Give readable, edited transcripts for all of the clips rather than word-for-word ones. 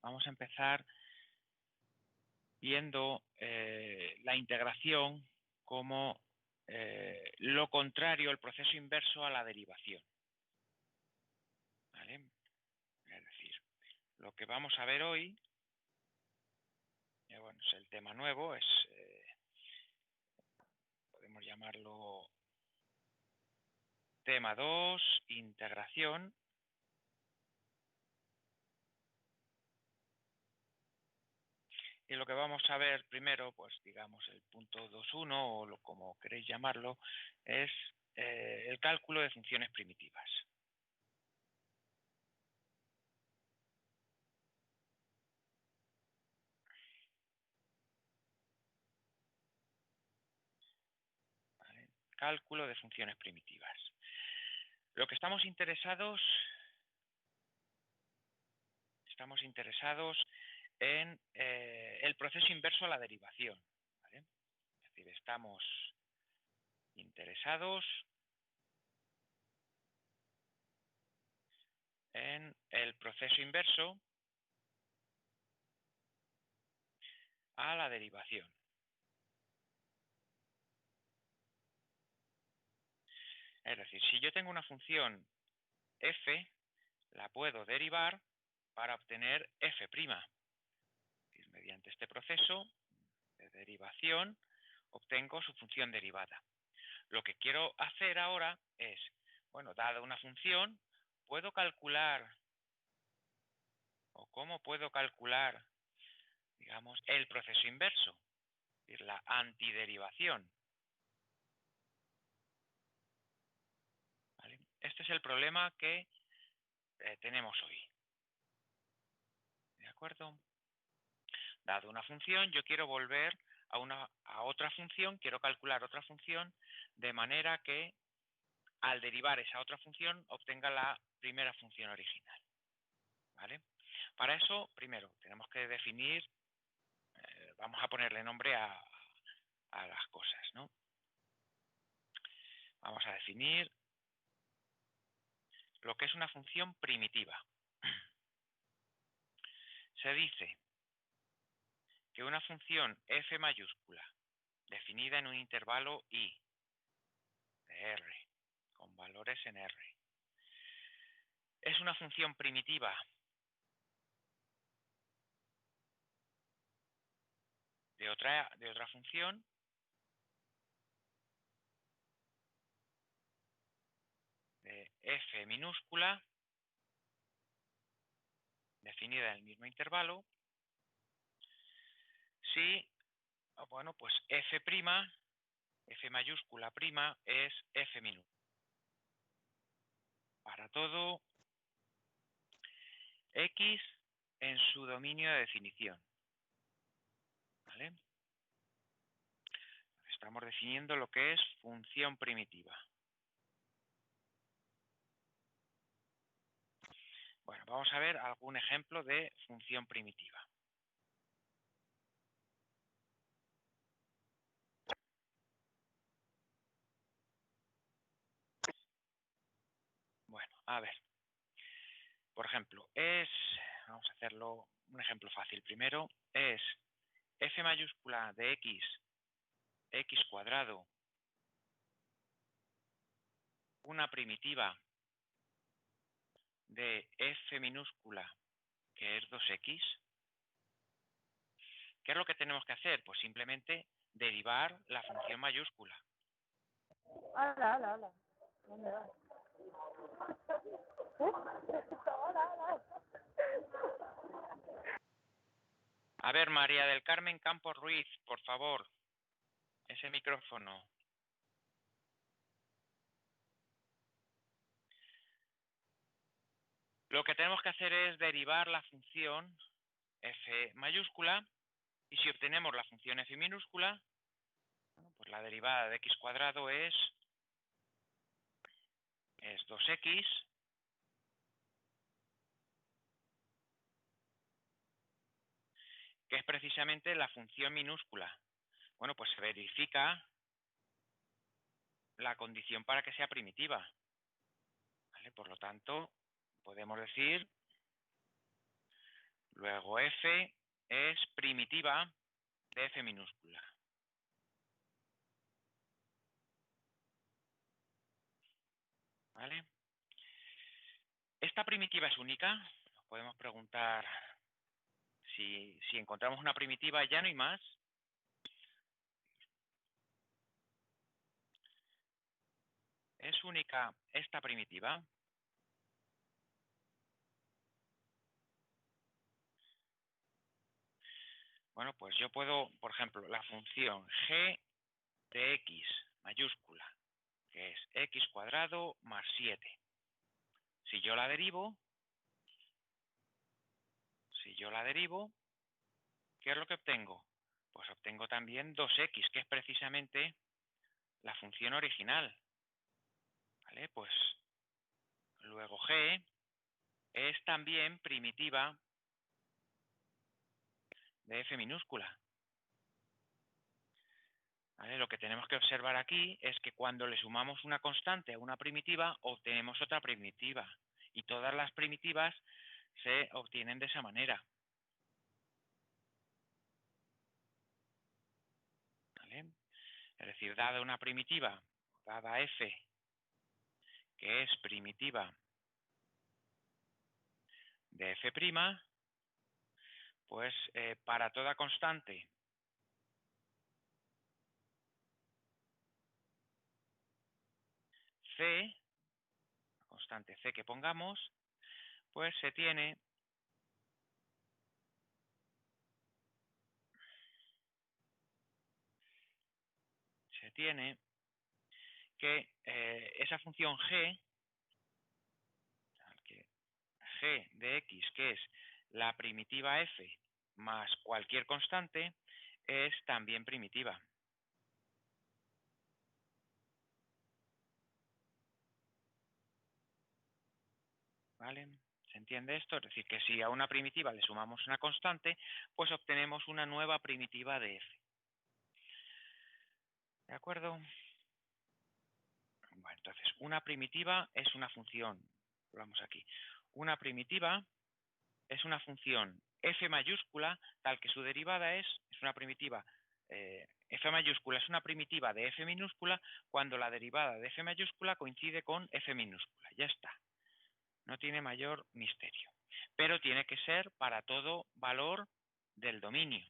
vamos a empezar viendo la integración como lo contrario, el proceso inverso a la derivación. ¿Vale? Es decir, lo que vamos a ver hoy, bueno, es el tema nuevo, podemos llamarlo tema 2, integración. Y lo que vamos a ver primero, pues digamos el punto 2.1 o como queréis llamarlo, es el cálculo de funciones primitivas. ¿Vale? Cálculo de funciones primitivas. Lo que estamos interesados en el proceso inverso a la derivación. ¿Vale? Es decir, estamos interesados en el proceso inverso a la derivación. Es decir, si yo tengo una función f, la puedo derivar para obtener f'. Mediante este proceso de derivación obtengo su función derivada. Lo que quiero hacer ahora es, bueno, dada una función, ¿puedo calcular o cómo puedo calcular, digamos, el proceso inverso? Es decir, la antiderivación. ¿Vale? Este es el problema que tenemos hoy. ¿De acuerdo? Dado una función, yo quiero volver a otra función, quiero calcular otra función, de manera que al derivar esa otra función obtenga la primera función original. ¿Vale? Para eso, primero, tenemos que definir, vamos a ponerle nombre a las cosas, ¿no? Vamos a definir lo que es una función primitiva. Se dice que una función f mayúscula definida en un intervalo i de r con valores en r es una función primitiva de otra función de f minúscula definida en el mismo intervalo si, bueno, pues f mayúscula prima es f minúscula. Para todo x en su dominio de definición. ¿Vale? Estamos definiendo lo que es función primitiva. Bueno, vamos a ver algún ejemplo de función primitiva. Bueno, a ver. Por ejemplo, vamos a hacerlo un ejemplo fácil primero, es f mayúscula de x cuadrado, una primitiva de f minúscula, que es 2x. ¿Qué es lo que tenemos que hacer? Pues simplemente derivar la función mayúscula. Hola. ¿Dónde vas? Hola. A ver, María del Carmen Campos Ruiz, por favor, ese micrófono. Lo que tenemos que hacer es derivar la función f mayúscula y si obtenemos la función f minúscula, bueno, pues la derivada de x cuadrado es 2x que es precisamente la función minúscula. Bueno, pues se verifica la condición para que sea primitiva. ¿Vale? Por lo tanto, podemos decir Luego f es primitiva de f minúscula. ¿Vale? ¿Esta primitiva es única? Nos podemos preguntar si encontramos una primitiva ya no hay más. ¿Es única esta primitiva? Bueno, pues yo puedo, por ejemplo, la función g de x mayúscula, que es x cuadrado más 7. Si yo la derivo, ¿qué es lo que obtengo? Pues obtengo también 2x, que es precisamente la función original. ¿Vale? Pues luego g es también primitiva de f minúscula. ¿Vale? Lo que tenemos que observar aquí es que cuando le sumamos una constante a una primitiva, obtenemos otra primitiva. Y todas las primitivas se obtienen de esa manera. ¿Vale? Es decir, dada una primitiva, dada f, que es primitiva de f', pues para toda constante c, la constante c que pongamos, pues se tiene que esa función g, que g de x, que es la primitiva f más cualquier constante, es también primitiva. ¿Vale? ¿Se entiende esto? Es decir, que si a una primitiva le sumamos una constante, pues obtenemos una nueva primitiva de f. ¿De acuerdo? Bueno, entonces, una primitiva es una función, vamos aquí, una primitiva es una función f mayúscula, tal que su derivada es una primitiva, f mayúscula es una primitiva de f minúscula cuando la derivada de f mayúscula coincide con f minúscula. Ya está. No tiene mayor misterio. Pero tiene que ser para todo valor del dominio.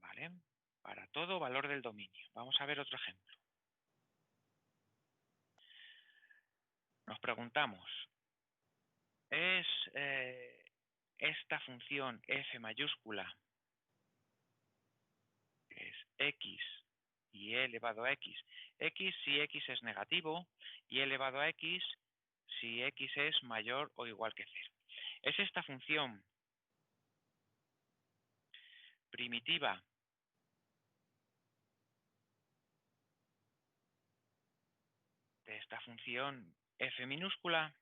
¿Vale? Para todo valor del dominio. Vamos a ver otro ejemplo. Nos preguntamos, ¿es esta función f mayúscula, que es x y e elevado a x si x es negativo y e elevado a x si x es mayor o igual que 0? ¿Es esta función primitiva de esta función f minúscula?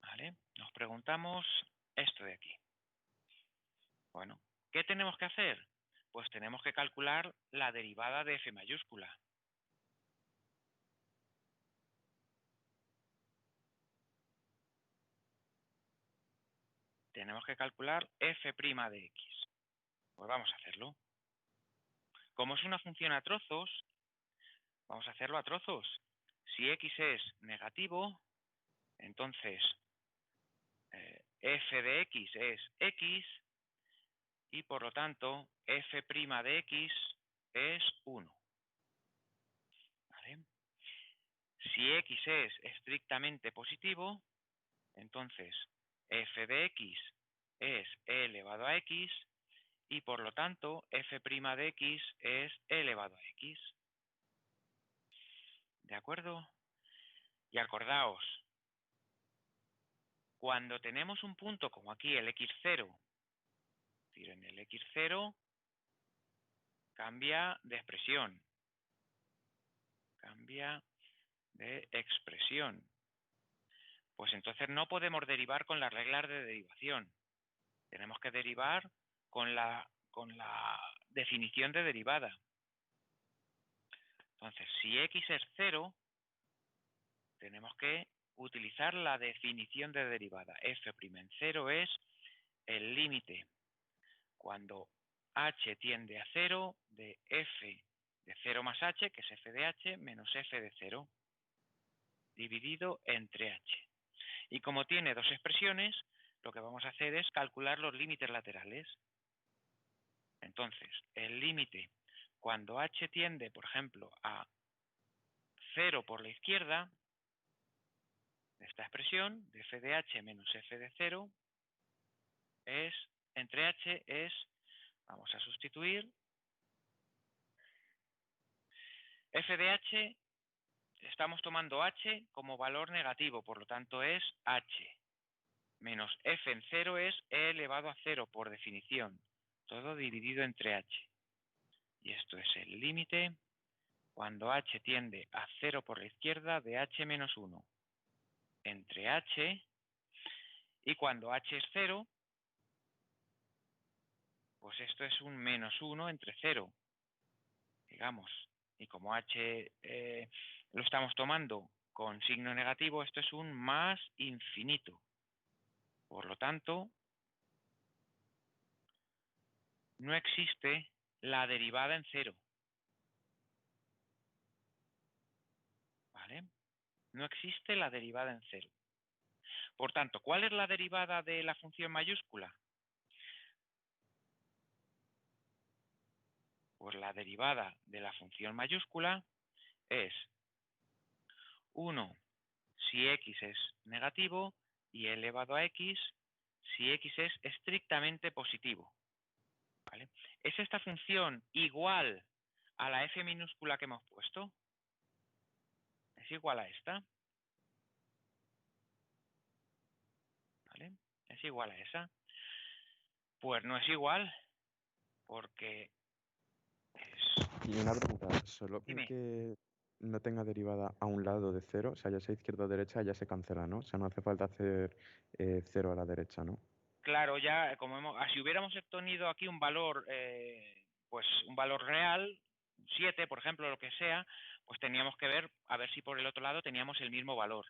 ¿Vale? Nos preguntamos esto de aquí. Bueno, ¿qué tenemos que hacer? Pues tenemos que calcular la derivada de f mayúscula. Tenemos que calcular f' de x. Pues vamos a hacerlo. Como es una función a trozos, vamos a hacerlo a trozos. Si x es negativo, entonces f de x es x y por lo tanto f' de x es 1. ¿Vale? Si x es estrictamente positivo, entonces f de x es e elevado a x y por lo tanto f' de x es e elevado a x. ¿De acuerdo? Y acordaos, cuando tenemos un punto como aquí el x0, es decir, en el x0 cambia de expresión. Cambia de expresión. Pues entonces no podemos derivar con las reglas de derivación. Tenemos que derivar con con la definición de derivada. Entonces, si x es 0, tenemos que utilizar la definición de derivada. F' en 0 es el límite cuando h tiende a 0 de f de 0 más h, que es f de h, menos f de 0, dividido entre h. Y como tiene dos expresiones, lo que vamos a hacer es calcular los límites laterales. Entonces, el límite cuando h tiende, por ejemplo, a 0 por la izquierda, de esta expresión, de f de h menos f de 0, es, entre h es, vamos a sustituir, f de h, estamos tomando h como valor negativo, por lo tanto es h, menos f en 0 es e elevado a 0 por definición, todo dividido entre h. Y esto es el límite cuando h tiende a 0 por la izquierda de h menos 1 entre h, y cuando h es 0, pues esto es un menos 1 entre 0, digamos. Y como h lo estamos tomando con signo negativo, esto es un más infinito. Por lo tanto, no existe la derivada en 0. ¿Vale? No existe la derivada en 0. Por tanto, ¿cuál es la derivada de la función mayúscula? Pues la derivada de la función mayúscula es 1 si x es negativo y elevado a x si x es estrictamente positivo. ¿Vale? ¿Es esta función igual a la f minúscula que hemos puesto? ¿Es igual a esta? ¿Vale? ¿Es igual a esa? Pues no es igual, porque es... Y una pregunta, solo con Dime. que no tenga derivada a un lado de 0, o sea, ya sea izquierda o derecha, ya se cancela, ¿no? O sea, no hace falta hacer 0 a la derecha, ¿no? Claro, ya como si hubiéramos obtenido aquí un valor, pues un valor real, 7, por ejemplo, lo que sea, pues teníamos que ver a ver si por el otro lado teníamos el mismo valor.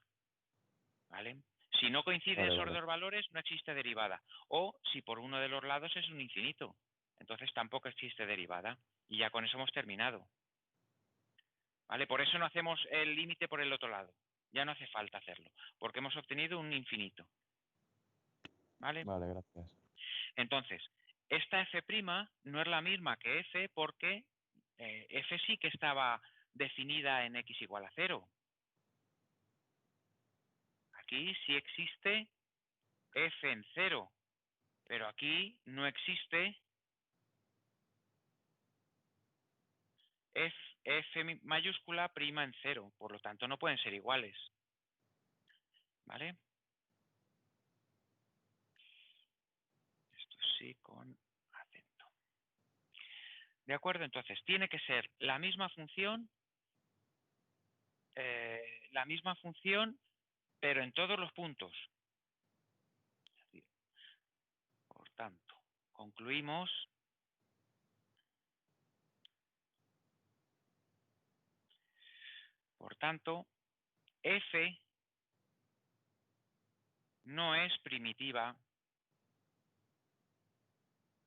¿Vale? Si no coinciden esos dos valores, no existe derivada. O si por uno de los lados es un infinito, entonces tampoco existe derivada. Y ya con eso hemos terminado. ¿Vale? Por eso no hacemos el límite por el otro lado. Ya no hace falta hacerlo, porque hemos obtenido un infinito. ¿Vale? Vale, gracias. Entonces, esta f' no es la misma que f porque f sí que estaba definida en x igual a 0. Aquí sí existe f en 0, pero aquí no existe f mayúscula prima en 0, por lo tanto no pueden ser iguales. ¿Vale? Esto sí con acento. ¿De acuerdo? Entonces, tiene que ser la misma función, pero en todos los puntos. Por tanto, concluimos por tanto, f no es primitiva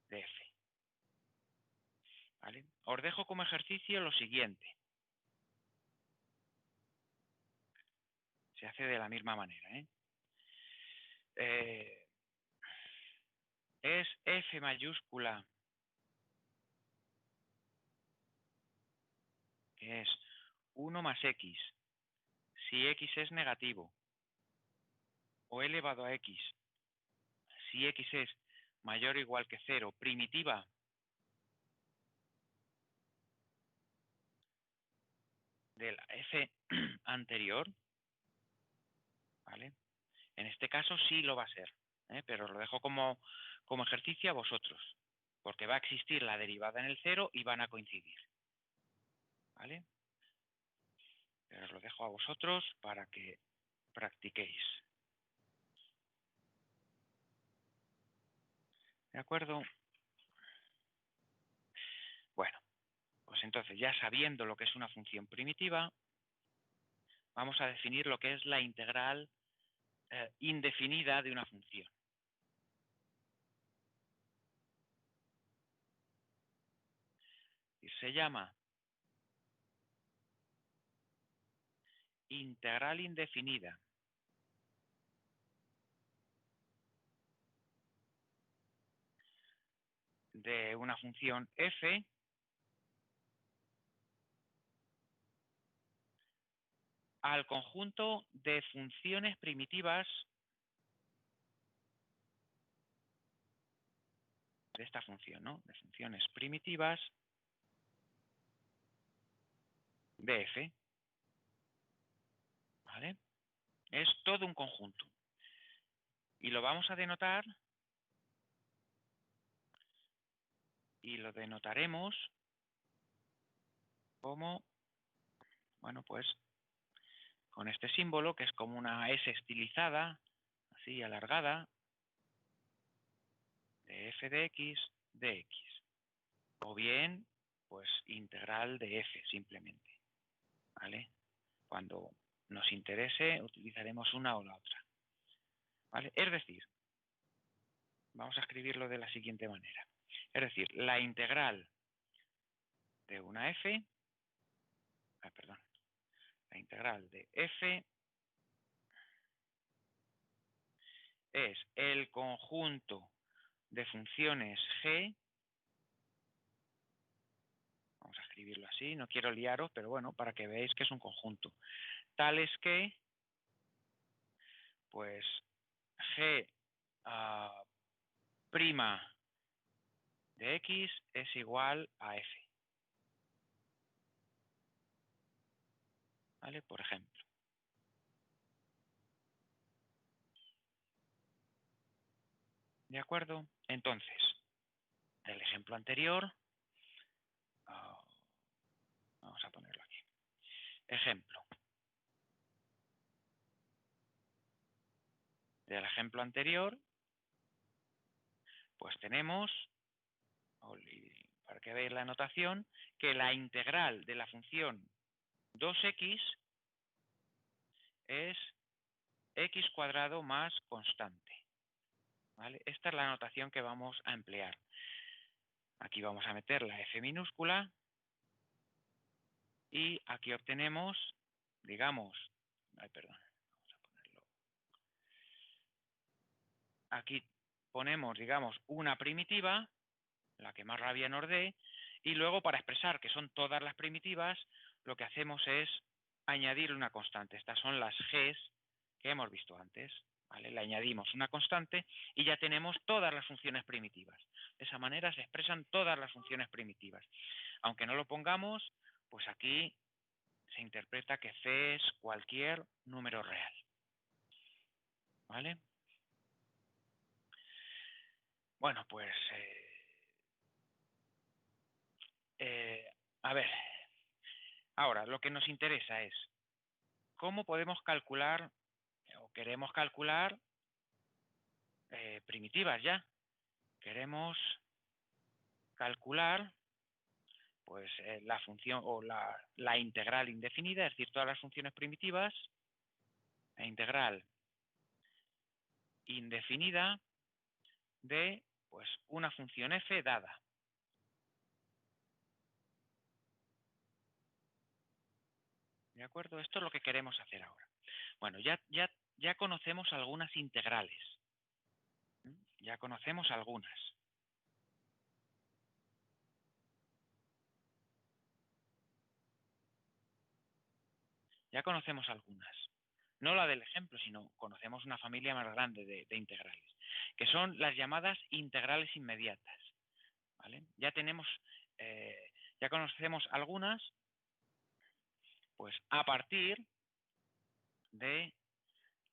de f. ¿Vale? Os dejo como ejercicio lo siguiente. Se hace de la misma manera. Es f mayúscula, que es 1 más x, si x es negativo, o elevado a x, si x es mayor o igual que 0, primitiva de la f anterior, ¿vale? En este caso sí lo va a ser, pero os lo dejo como ejercicio a vosotros, porque va a existir la derivada en el 0 y van a coincidir. ¿Vale? Pero os lo dejo a vosotros para que practiquéis. ¿De acuerdo? Entonces, ya sabiendo lo que es una función primitiva, vamos a definir lo que es la integral indefinida de una función. Y se llama integral indefinida de una función f al conjunto de funciones primitivas de esta función, ¿no? De funciones primitivas de f, ¿vale? Es todo un conjunto. Y lo vamos a denotar, y lo denotaremos como, bueno, pues con este símbolo que es como una S estilizada, así alargada, de f de x, o bien, pues integral de f simplemente, ¿vale? Cuando nos interese utilizaremos una o la otra, ¿vale? Es decir, vamos a escribirlo de la siguiente manera. Es decir, la integral de una f, la integral de f es el conjunto de funciones g, vamos a escribirlo así, no quiero liaros, pero bueno, para que veáis que es un conjunto, tales que, pues, g prima de x es igual a f, ¿vale? Por ejemplo. ¿De acuerdo? Entonces, el ejemplo anterior, vamos a ponerlo aquí. Ejemplo. Del ejemplo anterior, pues tenemos, para que veáis la notación, que la integral de la función 2x es x cuadrado más constante, ¿vale? Esta es la notación que vamos a emplear. Aquí vamos a meter la f minúscula y aquí obtenemos, digamos, vamos a ponerlo. Aquí ponemos, digamos, una primitiva, la que más rabia nos dé, y luego para expresar que son todas las primitivas, lo que hacemos es añadir una constante. Estas son las g's que hemos visto antes, ¿vale? Le añadimos una constante y ya tenemos todas las funciones primitivas. De esa manera se expresan todas las funciones primitivas. Aunque no lo pongamos, pues aquí se interpreta que c es cualquier número real, ¿vale? Bueno, pues a ver, ahora lo que nos interesa es cómo podemos calcular o queremos calcular primitivas ya. Queremos calcular pues la función o la integral indefinida, es decir, todas las funciones primitivas, la integral indefinida de pues una función f dada. ¿De acuerdo? Esto es lo que queremos hacer ahora. Bueno, ya conocemos algunas integrales. Ya conocemos algunas. Ya conocemos algunas. No la del ejemplo, sino conocemos una familia más grande de integrales, que son las llamadas integrales inmediatas, ¿vale? Ya tenemos, ya conocemos algunas, pues a partir de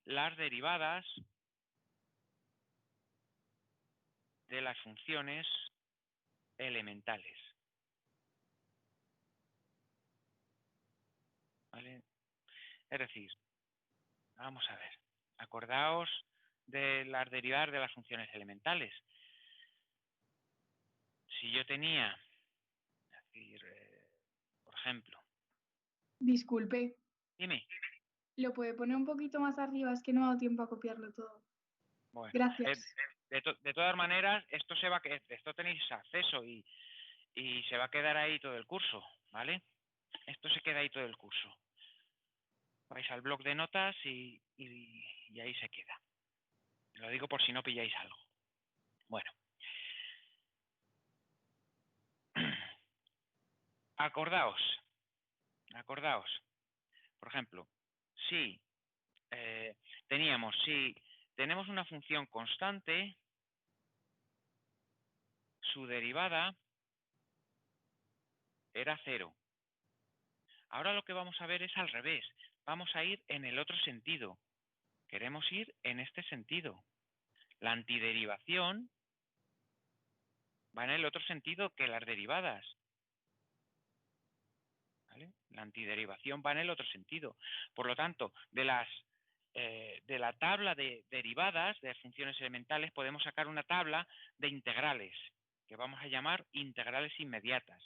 las derivadas de las funciones elementales, ¿vale? Es decir, vamos a ver, acordaos de las derivadas de las funciones elementales. Si yo tenía, es decir, ejemplo. Disculpe, Dime. ¿lo puede poner un poquito más arriba? Es que no me ha dado tiempo a copiarlo todo. Bueno, Gracias. de todas maneras, esto tenéis acceso y se va a quedar ahí todo el curso, ¿vale? Esto se queda ahí todo el curso. Vais al blog de notas y ahí se queda. Lo digo por si no pilláis algo. Bueno. Acordaos. Por ejemplo, si tenemos una función constante, su derivada era 0. Ahora lo que vamos a ver es al revés. Vamos a ir en el otro sentido. Queremos ir en este sentido. La antiderivación va en el otro sentido que las derivadas. ¿Vale? La antiderivación va en el otro sentido. Por lo tanto, de la tabla de derivadas de funciones elementales podemos sacar una tabla de integrales, que vamos a llamar integrales inmediatas.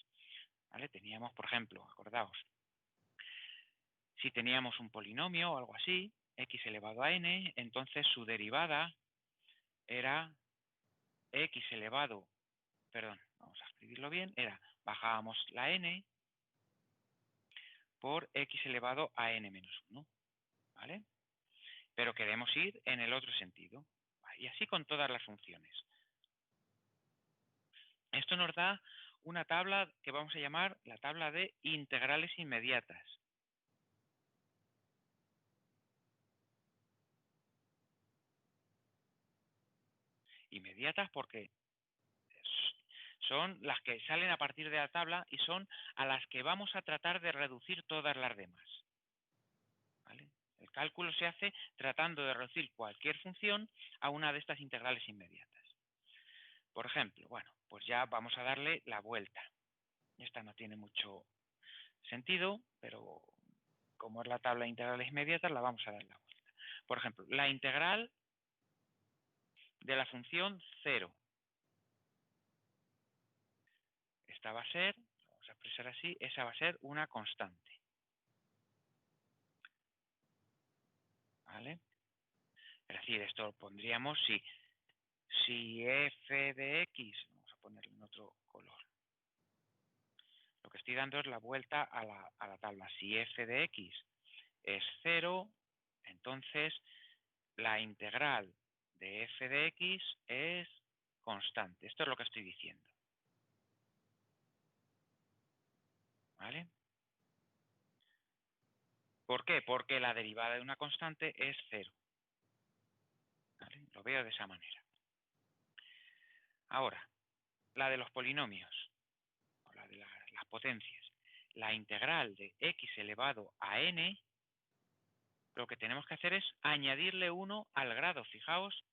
¿Vale? Teníamos, por ejemplo, acordaos, si teníamos un polinomio o algo así, x elevado a n, entonces su derivada era vamos a escribirlo bien, bajábamos la n por x elevado a n menos 1, ¿vale? Pero queremos ir en el otro sentido. Y así con todas las funciones. Esto nos da una tabla que vamos a llamar la tabla de integrales inmediatas. Inmediatas porque son las que salen a partir de la tabla y son a las que vamos a tratar de reducir todas las demás. ¿Vale? El cálculo se hace tratando de reducir cualquier función a una de estas integrales inmediatas. Por ejemplo, bueno, pues ya vamos a darle la vuelta. Esta no tiene mucho sentido, pero como es la tabla de integrales inmediatas, la vamos a dar la vuelta. Por ejemplo, la integral de la función 0. Esta va a ser, vamos a expresar así, esa va a ser una constante. ¿Vale? Es decir, esto lo pondríamos si f de x, vamos a ponerle en otro color. Lo que estoy dando es la vuelta a la tabla. Si f de x es 0, entonces la integral de f de x es constante. Esto es lo que estoy diciendo. ¿Vale? ¿Por qué? Porque la derivada de una constante es 0. ¿Vale? Lo veo de esa manera. Ahora, la de los polinomios, o la de las potencias. La integral de x elevado a n, lo que tenemos que hacer es añadirle 1 al grado. Fijaos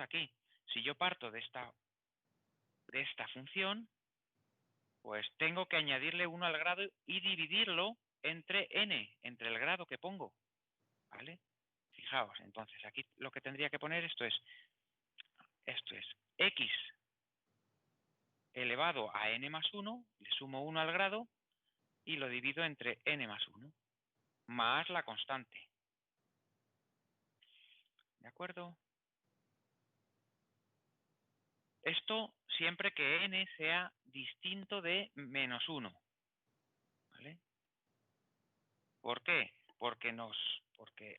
aquí. Si yo parto de esta función, pues tengo que añadirle 1 al grado y dividirlo entre n, entre el grado que pongo. ¿Vale? Fijaos, entonces aquí lo que tendría que poner esto es x elevado a n más 1, le sumo 1 al grado y lo divido entre n más 1, más la constante. ¿De acuerdo? Esto siempre que n sea distinto de menos 1. ¿Vale? ¿Por qué? Porque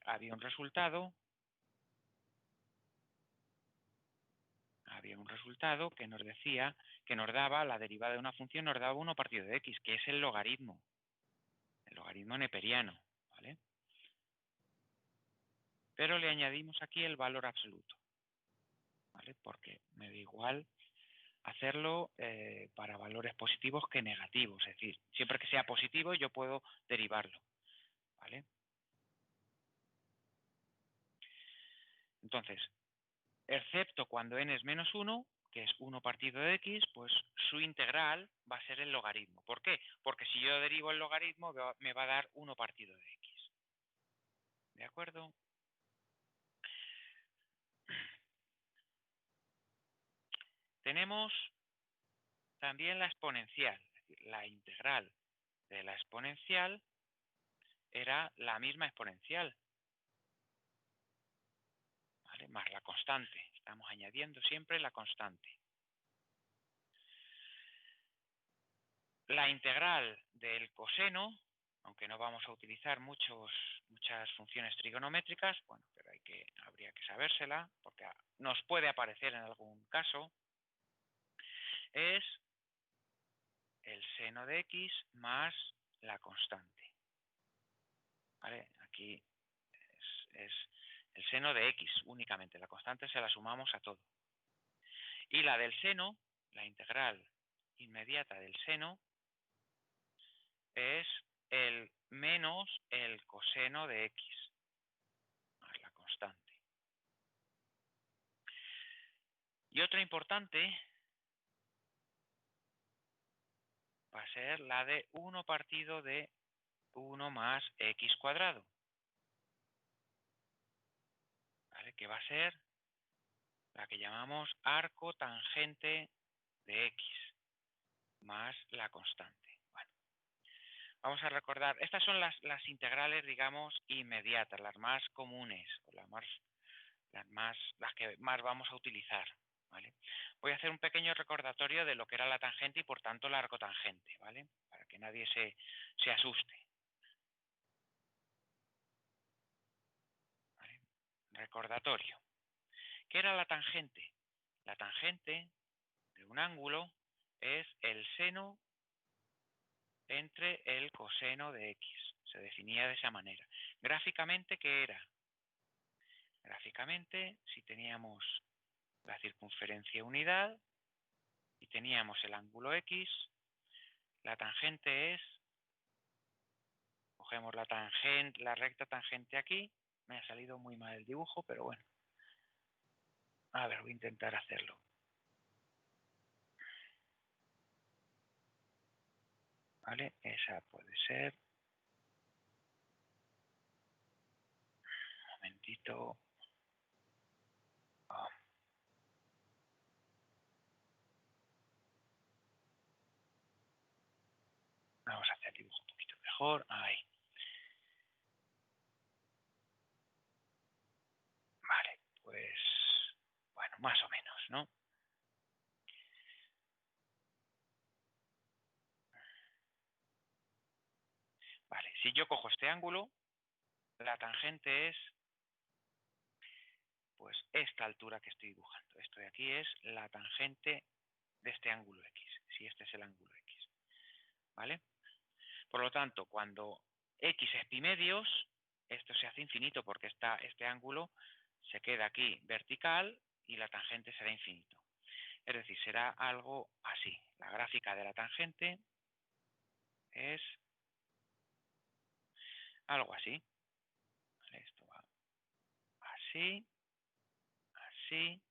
había un resultado que nos decía, que nos daba la derivada de una función, nos daba 1 partido de x, que es el logaritmo neperiano, ¿vale? Pero le añadimos aquí el valor absoluto, ¿vale? Porque me da igual hacerlo para valores positivos que negativos, es decir, siempre que sea positivo yo puedo derivarlo, ¿vale? Entonces, excepto cuando n es menos 1, que es 1 partido de x, pues su integral va a ser el logaritmo. ¿Por qué? Porque si yo derivo el logaritmo me va a dar 1 partido de x. ¿De acuerdo? Tenemos también la exponencial, es decir, la integral de la exponencial era la misma exponencial, ¿vale? Más la constante. Estamos añadiendo siempre la constante. La integral del coseno, aunque no vamos a utilizar muchas funciones trigonométricas, bueno, pero habría que sabérsela, porque nos puede aparecer en algún caso, es el seno de x más la constante. ¿Vale? Aquí es el seno de x únicamente, la constante se la sumamos a todo. Y la del seno, la integral inmediata del seno, es el menos el coseno de x, más la constante. Y otra importante va a ser la de 1 partido de 1 más x cuadrado, ¿vale? Que va a ser la que llamamos arco tangente de x, más la constante. Bueno, vamos a recordar, estas son las integrales, digamos, inmediatas, las más comunes, o las que más vamos a utilizar, ¿vale? Voy a hacer un pequeño recordatorio de lo que era la tangente y por tanto la arcotangente, ¿vale? Para que nadie se asuste. ¿Vale? Recordatorio. ¿Qué era la tangente? La tangente de un ángulo es el seno entre el coseno de x. Se definía de esa manera. Gráficamente, ¿qué era? Gráficamente, si teníamos la circunferencia unidad y teníamos el ángulo x, la tangente es, cogemos la recta tangente aquí, me ha salido muy mal el dibujo, pero bueno. A ver, voy a intentar hacerlo. ¿Vale? Esa puede ser. Un momentito. Oh. Vamos a hacer el dibujo un poquito mejor. Ahí. Vale, pues bueno, más o menos, ¿no? Vale, si yo cojo este ángulo, la tangente es pues esta altura que estoy dibujando. Esto de aquí es la tangente de este ángulo X, si este es el ángulo X. ¿Vale? Por lo tanto, cuando X es pi medios, esto se hace infinito porque este ángulo se queda aquí vertical y la tangente será infinito. Es decir, será algo así. La gráfica de la tangente es algo así. ¿Vale? Esto va así, así,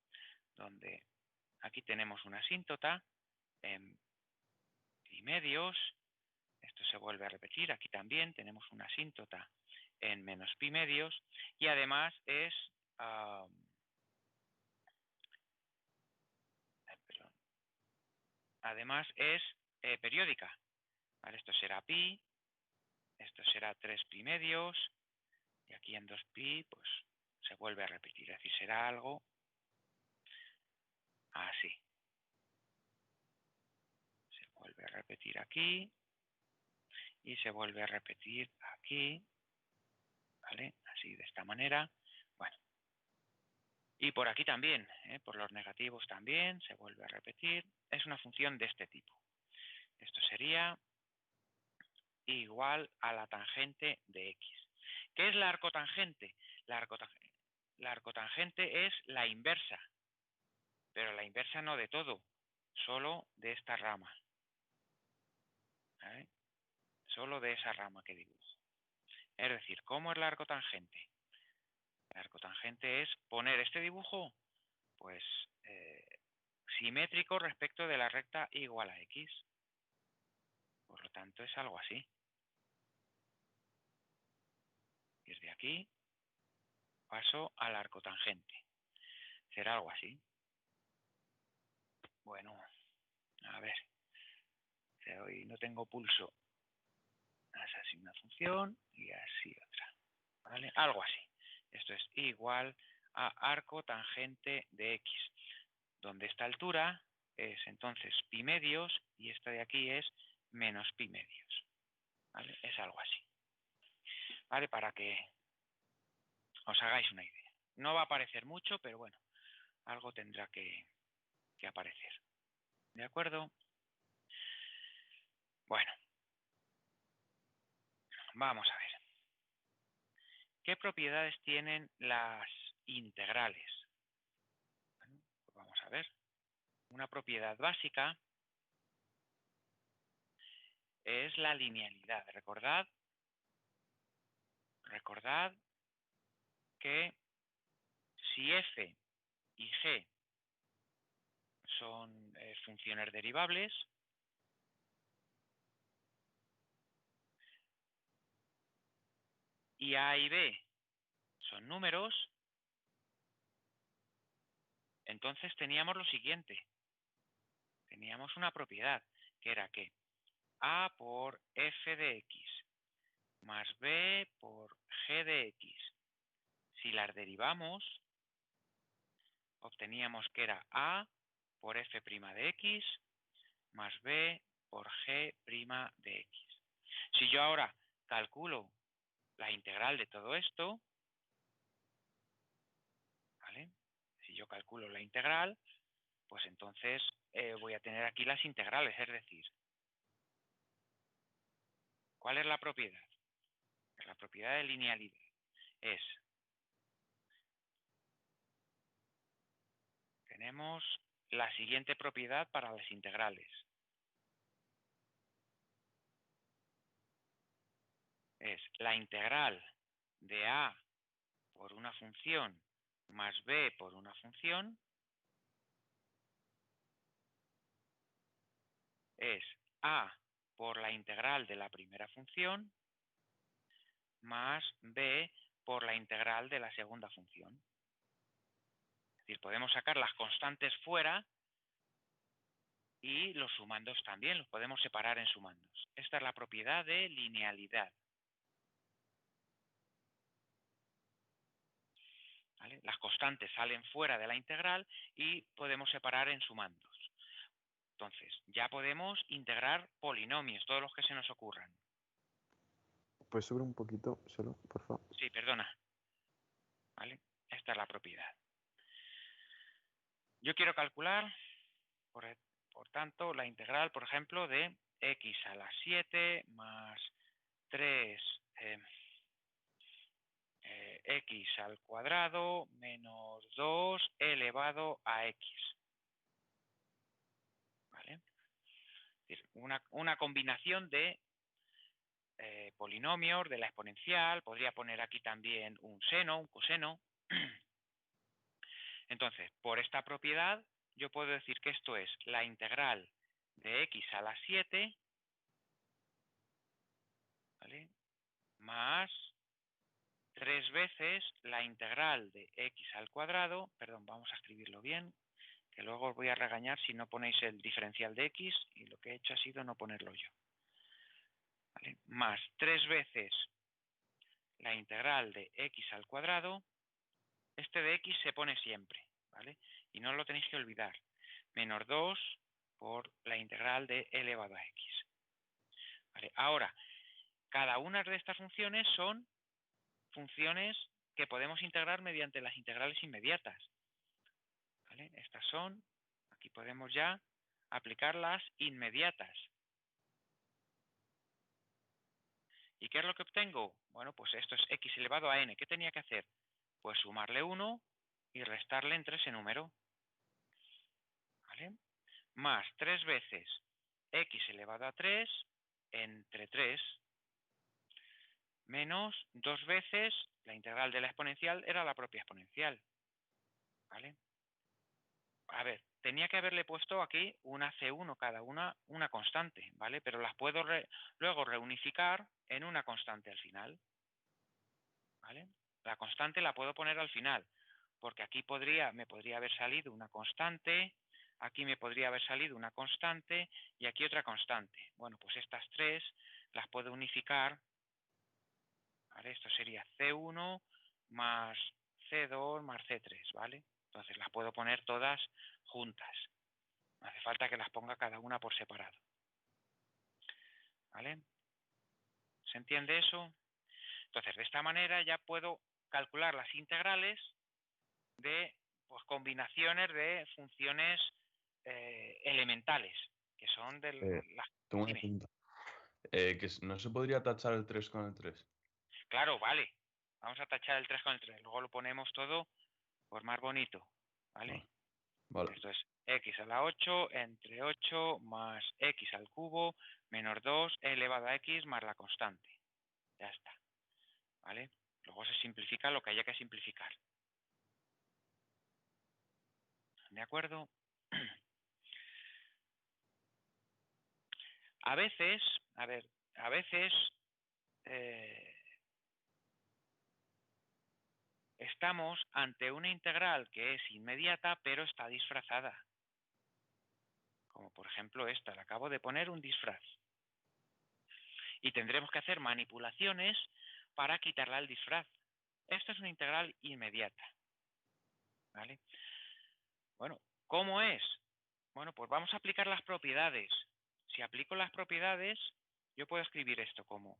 donde aquí tenemos una asíntota en pi medios. Esto se vuelve a repetir. Aquí también tenemos una asíntota en menos pi medios. Y además es... además es periódica. ¿Vale? Esto será pi, esto será 3 pi medios, y aquí en 2 pi, pues se vuelve a repetir. Es decir, será algo así. Se vuelve a repetir aquí, y se vuelve a repetir aquí, ¿vale? Así, de esta manera. Bueno. Y por aquí también, por los negativos también, se vuelve a repetir. Es una función de este tipo. Esto sería igual a la tangente de x. ¿Qué es la arcotangente? La arcotangente es la inversa, pero la inversa no de todo, solo de esta rama. ¿Vale? Solo de esa rama que dibujo. Es decir, ¿cómo es la arcotangente? La arcotangente es poner este dibujo, pues, simétrico respecto de la recta igual a x. Por lo tanto, es algo así. Desde aquí paso al arcotangente. Será algo así. Bueno, a ver. Hoy no tengo pulso. así una función y así otra. ¿Vale? Algo así. Esto es igual a arco tangente de x, donde esta altura es entonces pi medios y esta de aquí es menos pi medios. ¿Vale? Es algo así. ¿Vale? Para que os hagáis una idea. No va a aparecer mucho, pero bueno, algo tendrá que aparecer. ¿De acuerdo? Bueno, vamos a ver. ¿Qué propiedades tienen las integrales? Bueno, pues vamos a ver. Una propiedad básica es la linealidad. Recordad que si f y g son funciones derivables, y a y b son números, entonces teníamos lo siguiente. Teníamos una propiedad, que era que a por f de x más b por g de x, si las derivamos, obteníamos que era a por f' de x más b por g' de x. Si yo ahora calculo la integral de todo esto, ¿vale? Si yo calculo la integral, pues entonces voy a tener aquí las integrales, es decir, ¿cuál es la propiedad? La propiedad de linealidad es, tenemos la siguiente propiedad para las integrales. Es la integral de a por una función más b por una función es a por la integral de la primera función más b por la integral de la segunda función. Es decir, podemos sacar las constantes fuera y los sumandos también, los podemos separar en sumandos. Esta es la propiedad de linealidad. ¿Vale? Las constantes salen fuera de la integral y podemos separar en sumandos. Entonces, ya podemos integrar polinomios, todos los que se nos ocurran. Pues subir un poquito solo, por favor. Sí, perdona. ¿Vale? Esta es la propiedad. Yo quiero calcular, por tanto, la integral, por ejemplo, de x a la 7 más 3 x al cuadrado menos 2 elevado a x. ¿Vale? Es decir, una combinación de polinomios, de la exponencial, podría poner aquí también un seno, un coseno. Entonces, por esta propiedad, yo puedo decir que esto es la integral de x a la 7, ¿vale? Más 3 veces la integral de x al cuadrado, perdón, vamos a escribirlo bien, que luego os voy a regañar si no ponéis el diferencial de x, y lo que he hecho ha sido no ponerlo yo. ¿Vale? Más 3 veces la integral de x al cuadrado, este de x se pone siempre, ¿vale? Y no lo tenéis que olvidar, menos 2 por la integral de elevado a x. ¿Vale? Ahora, cada una de estas funciones son funciones que podemos integrar mediante las integrales inmediatas. ¿Vale? Estas son, aquí podemos ya aplicar las inmediatas. ¿Y qué es lo que obtengo? Bueno, pues esto es x elevado a n. ¿Qué tenía que hacer? Pues sumarle 1 y restarle entre ese número. ¿Vale? Más 3 veces x elevado a 3 entre 3 menos 2 veces la integral de la exponencial era la propia exponencial. ¿Vale? A ver, tenía que haberle puesto aquí una C1 cada una constante, ¿vale? Pero las puedo luego reunificar en una constante al final. ¿Vale? La constante la puedo poner al final, porque aquí me podría haber salido una constante, aquí me podría haber salido una constante y aquí otra constante. Bueno, pues estas tres las puedo unificar ¿vale? Esto sería C1 más C2 más C3, ¿vale? Entonces las puedo poner todas juntas. No hace falta que las ponga cada una por separado. ¿Vale? ¿Se entiende eso? Entonces, de esta manera ya puedo calcular las integrales de pues, combinaciones de funciones elementales, que son de las... Tengo una Dime. pregunta. ¿No se podría tachar el 3 con el 3? Claro, vale. Vamos a tachar el 3 con el 3. Luego lo ponemos todo pues, más bonito. ¿Vale? Vale. Esto es x a la 8 entre 8 más x al cubo menos 2 elevado a x más la constante. Ya está. ¿Vale? Luego se simplifica lo que haya que simplificar. ¿De acuerdo? A veces estamos ante una integral que es inmediata pero está disfrazada. Como por ejemplo esta, le acabo de poner un disfraz. Y tendremos que hacer manipulaciones para quitarle el disfraz. Esto es una integral inmediata. ¿Vale? Bueno, ¿cómo es? Bueno, pues vamos a aplicar las propiedades. Si aplico las propiedades, yo puedo escribir esto como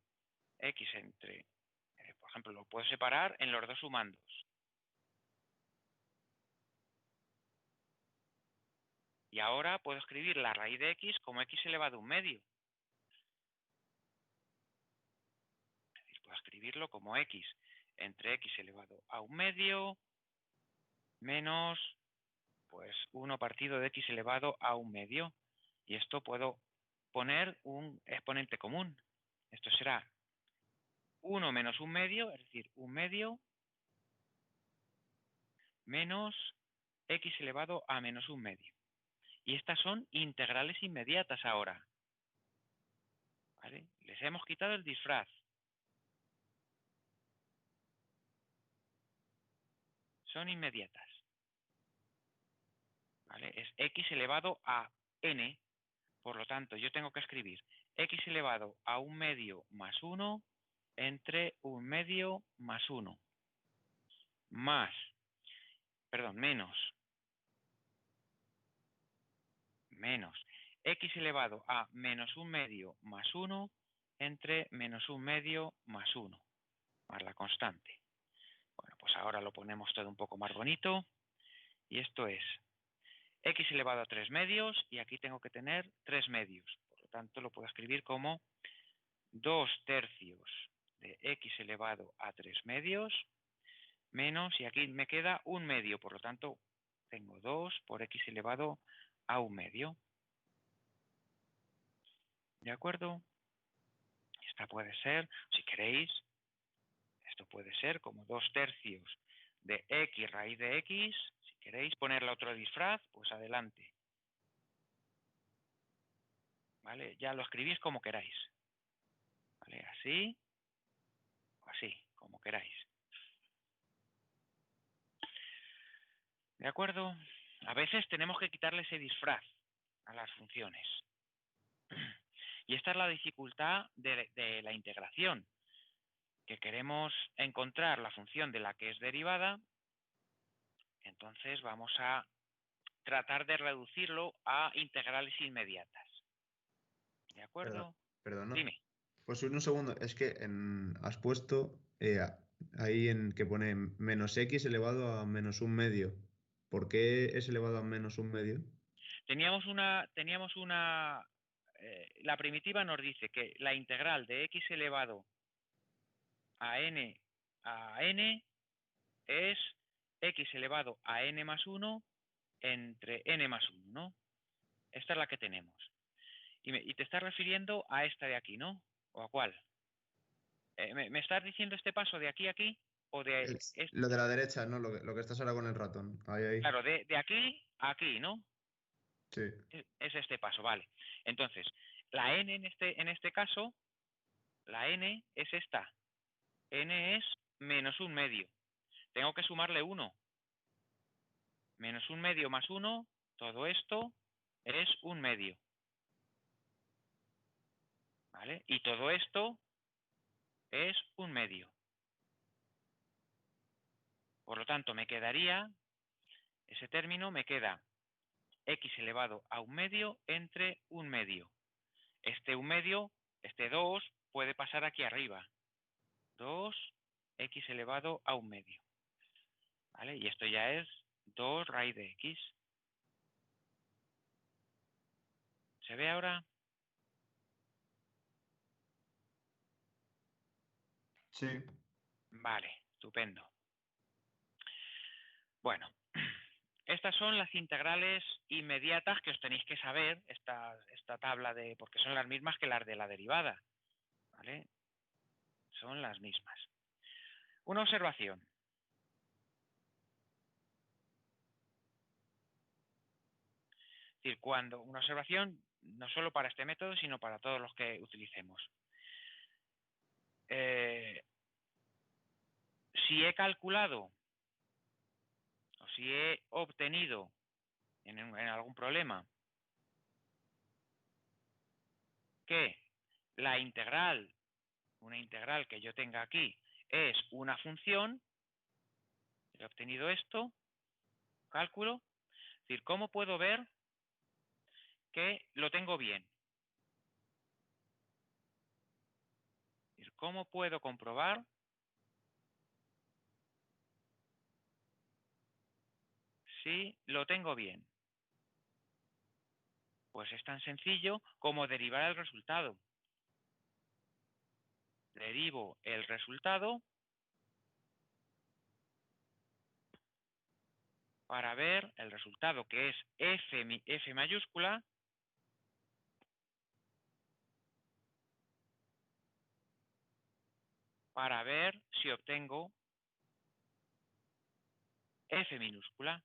x entre, por ejemplo, lo puedo separar en los dos sumandos. Y ahora puedo escribir la raíz de x como x elevado a un medio. Es decir, puedo escribirlo como x entre x elevado a un medio menos pues 1 partido de x elevado a un medio. Y esto puedo poner un exponente común. Esto será 1 menos un medio, es decir, un medio menos x elevado a menos un medio. Y estas son integrales inmediatas ahora. ¿Vale? Les hemos quitado el disfraz. Son inmediatas. ¿Vale? Es x elevado a n. Por lo tanto, yo tengo que escribir x elevado a un medio más 1 entre un medio más 1. Menos x elevado a menos un medio más 1 entre menos un medio más 1, más la constante. Bueno, pues ahora lo ponemos todo un poco más bonito. Y esto es x elevado a 3 medios, y aquí tengo que tener 3 medios. Por lo tanto, lo puedo escribir como 2 tercios de x elevado a 3 medios, menos, y aquí me queda un medio. Por lo tanto, tengo 2 por x elevado a un medio. ¿De acuerdo? Esta puede ser, si queréis, esto puede ser como 2 tercios de x raíz de x. Si queréis ponerle otro disfraz, pues adelante. ¿Vale? Ya lo escribís como queráis. ¿Vale? Así o así, como queráis. ¿De acuerdo? A veces tenemos que quitarle ese disfraz a las funciones. Y esta es la dificultad de la integración, que queremos encontrar la función de la que es derivada. Entonces vamos a tratar de reducirlo a integrales inmediatas. ¿De acuerdo? Perdona. Dime. Pues un segundo, es que has puesto ahí en que pone menos x elevado a menos un medio. ¿Por qué es elevado a menos un medio? La primitiva nos dice que la integral de x elevado a n es x elevado a n más 1 entre n más 1, ¿no? Esta es la que tenemos. Y te estás refiriendo a esta de aquí, ¿no? ¿O a cuál? ¿Me estás diciendo este paso de aquí a aquí? ¿O de Lo de la derecha, ¿no? Lo que estás ahora con el ratón. Ahí. Claro, de aquí a aquí, ¿no? Sí. Es este paso, vale. Entonces, la n en este caso, la n es esta. N es menos un medio. Tengo que sumarle 1. Menos un medio más 1, todo esto es un medio. ¿Vale? Y todo esto es un medio. Por lo tanto, me quedaría, ese término me queda x elevado a 1/2 entre 1/2. Este 1/2, este 2, puede pasar aquí arriba. 2x elevado a 1/2. ¿Vale? Y esto ya es 2 raíz de x. ¿Se ve ahora? Sí. Vale, estupendo. Bueno, estas son las integrales inmediatas que os tenéis que saber, esta tabla de, porque son las mismas que las de la derivada. ¿Vale? Son las mismas. Una observación. Es decir, una observación no solo para este método, sino para todos los que utilicemos. Si he calculado o si he obtenido en algún problema que la integral, una integral que yo tenga aquí, es una función, he obtenido esto, cálculo, es decir, ¿cómo puedo ver que lo tengo bien? Es decir, ¿cómo puedo comprobar si lo tengo bien? Pues es tan sencillo como derivar el resultado. Derivo el resultado para ver el resultado, que es F mayúscula, para ver si obtengo F minúscula.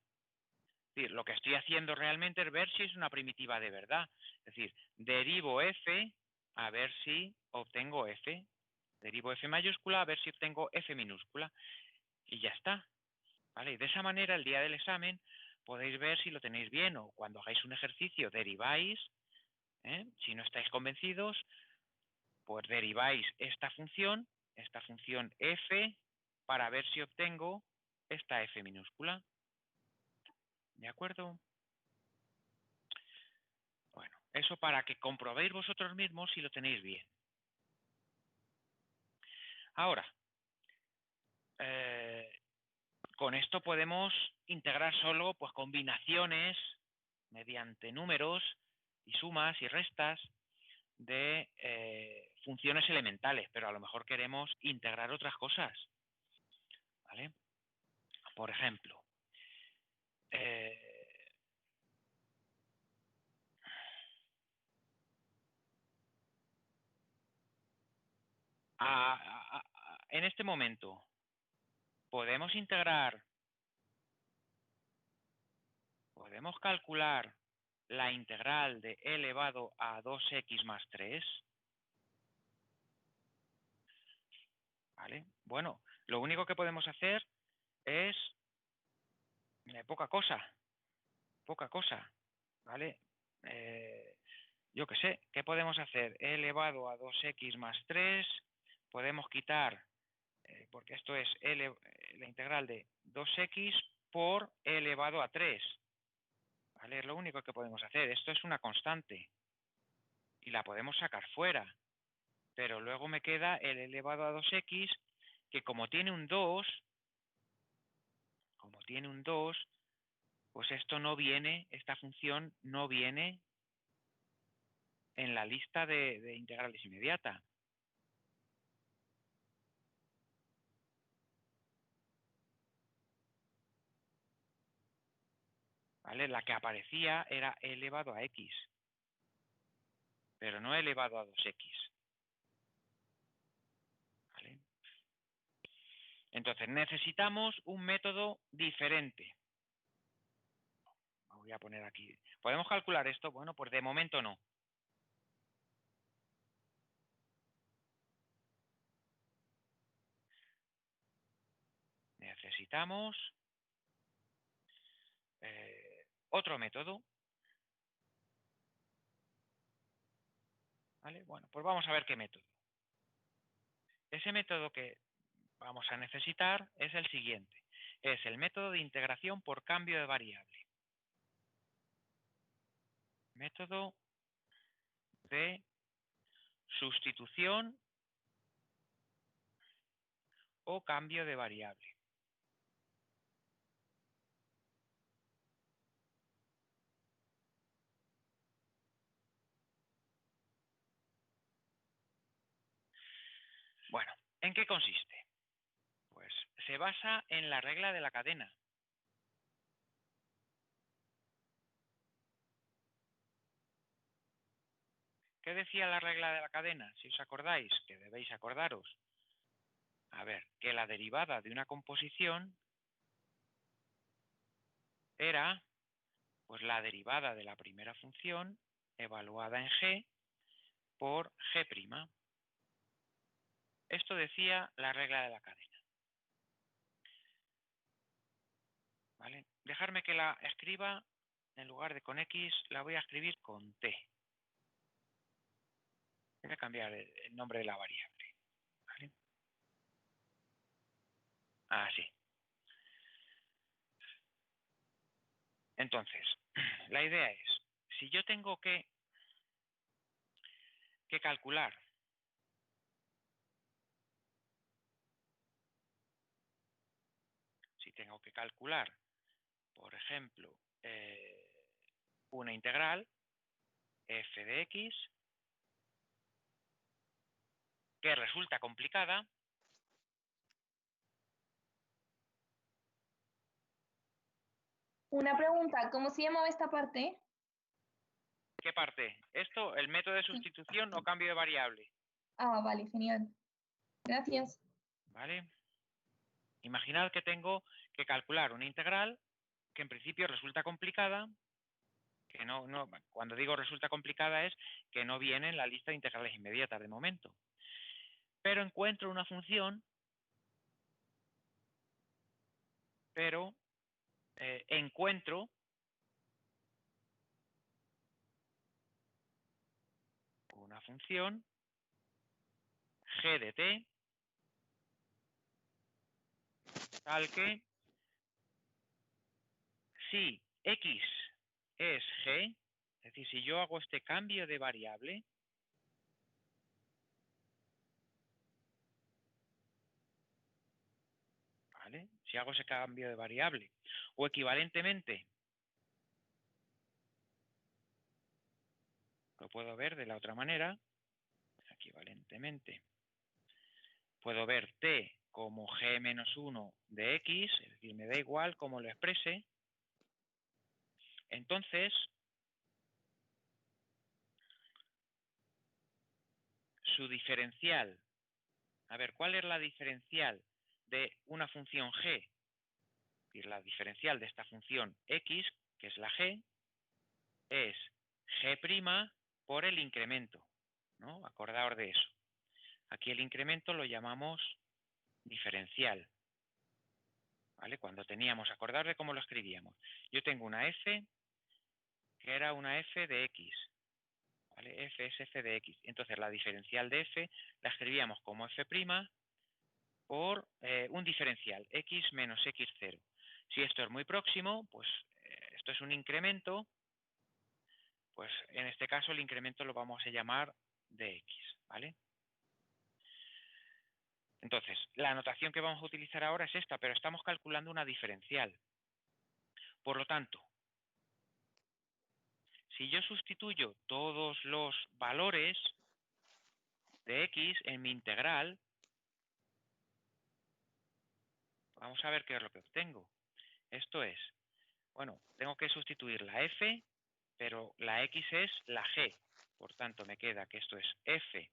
Es decir, lo que estoy haciendo realmente es ver si es una primitiva de verdad. Es decir, derivo F a ver si obtengo F. Derivo F mayúscula a ver si obtengo F minúscula. Y ya está. ¿Vale? Y de esa manera, el día del examen, podéis ver si lo tenéis bien, o cuando hagáis un ejercicio deriváis. Si no estáis convencidos, pues deriváis esta función f, para ver si obtengo esta f minúscula. ¿De acuerdo? Bueno, eso para que comprobéis vosotros mismos si lo tenéis bien. Ahora, con esto podemos integrar solo pues, combinaciones mediante números y sumas y restas de funciones elementales, pero a lo mejor queremos integrar otras cosas. ¿Vale? Por ejemplo, en este momento podemos calcular la integral de e elevado a 2x más 3. ¿Vale? Bueno, lo único que podemos hacer es poca cosa, ¿vale? Yo qué sé, ¿qué podemos hacer? E elevado a 2x más 3, podemos quitar, porque esto es la integral de 2x por e elevado a 3. ¿Vale? Es lo único que podemos hacer. Esto es una constante y la podemos sacar fuera. Pero luego me queda el elevado a 2x, que como tiene un 2, pues esto no viene, esta función no viene en la lista de integrales inmediata. ¿Vale? La que aparecía era e elevado a x, pero no e elevado a 2x. ¿Vale? Entonces necesitamos un método diferente. Voy a poner aquí. ¿Podemos calcular esto? Bueno, pues de momento no. Necesitamos otro método. ¿Vale? Bueno, pues vamos a ver qué método. Ese método que vamos a necesitar es el siguiente. es el método de integración por cambio de variable. Método de sustitución o cambio de variable. Bueno, ¿en qué consiste? Pues se basa en la regla de la cadena. ¿Qué decía la regla de la cadena? Si os acordáis, que debéis acordaros. A ver, que la derivada de una composición era pues la derivada de la primera función evaluada en g por g'. Esto decía la regla de la cadena. ¿Vale? Dejarme que la escriba, en lugar de con x, la voy a escribir con t. Voy a cambiar el nombre de la variable. ¿Vale? Así. Entonces, la idea es, si yo tengo que calcular por ejemplo, una integral f de x que resulta complicada, Una pregunta, ¿cómo se llamaba esta parte? ¿qué parte? Esto, el método de sustitución o cambio de variable. Ah, vale, genial. Gracias. ¿Vale? Imaginad que tengo que calcular una integral que en principio resulta complicada, que cuando digo resulta complicada es que no viene en la lista de integrales inmediatas de momento. Pero encuentro una función, encuentro una función g de t tal que si x es g, es decir, si yo hago este cambio de variable, ¿vale? Si hago ese cambio de variable, o equivalentemente, lo puedo ver de la otra manera, equivalentemente, puedo ver t como g-1 de x, es decir, me da igual cómo lo exprese. Entonces, su diferencial, a ver, ¿cuál es la diferencial de una función g? Es decir, la diferencial de esta función x, que es la g, es g' por el incremento, ¿no? Acordaos de eso. Aquí el incremento lo llamamos diferencial, ¿vale? Cuando teníamos, acordaos de cómo lo escribíamos. Yo tengo una f que era una f de x, ¿vale? F es f de x. Entonces la diferencial de f la escribíamos como f' por un diferencial, x menos x0. Si esto es muy próximo, pues esto es un incremento, pues en este caso el incremento lo vamos a llamar dx, ¿vale? Entonces, la notación que vamos a utilizar ahora es esta, pero estamos calculando una diferencial. Por lo tanto, si yo sustituyo todos los valores de x en mi integral, vamos a ver qué es lo que obtengo. Esto es, bueno, tengo que sustituir la f, pero la x es la g. Por tanto, me queda que esto es f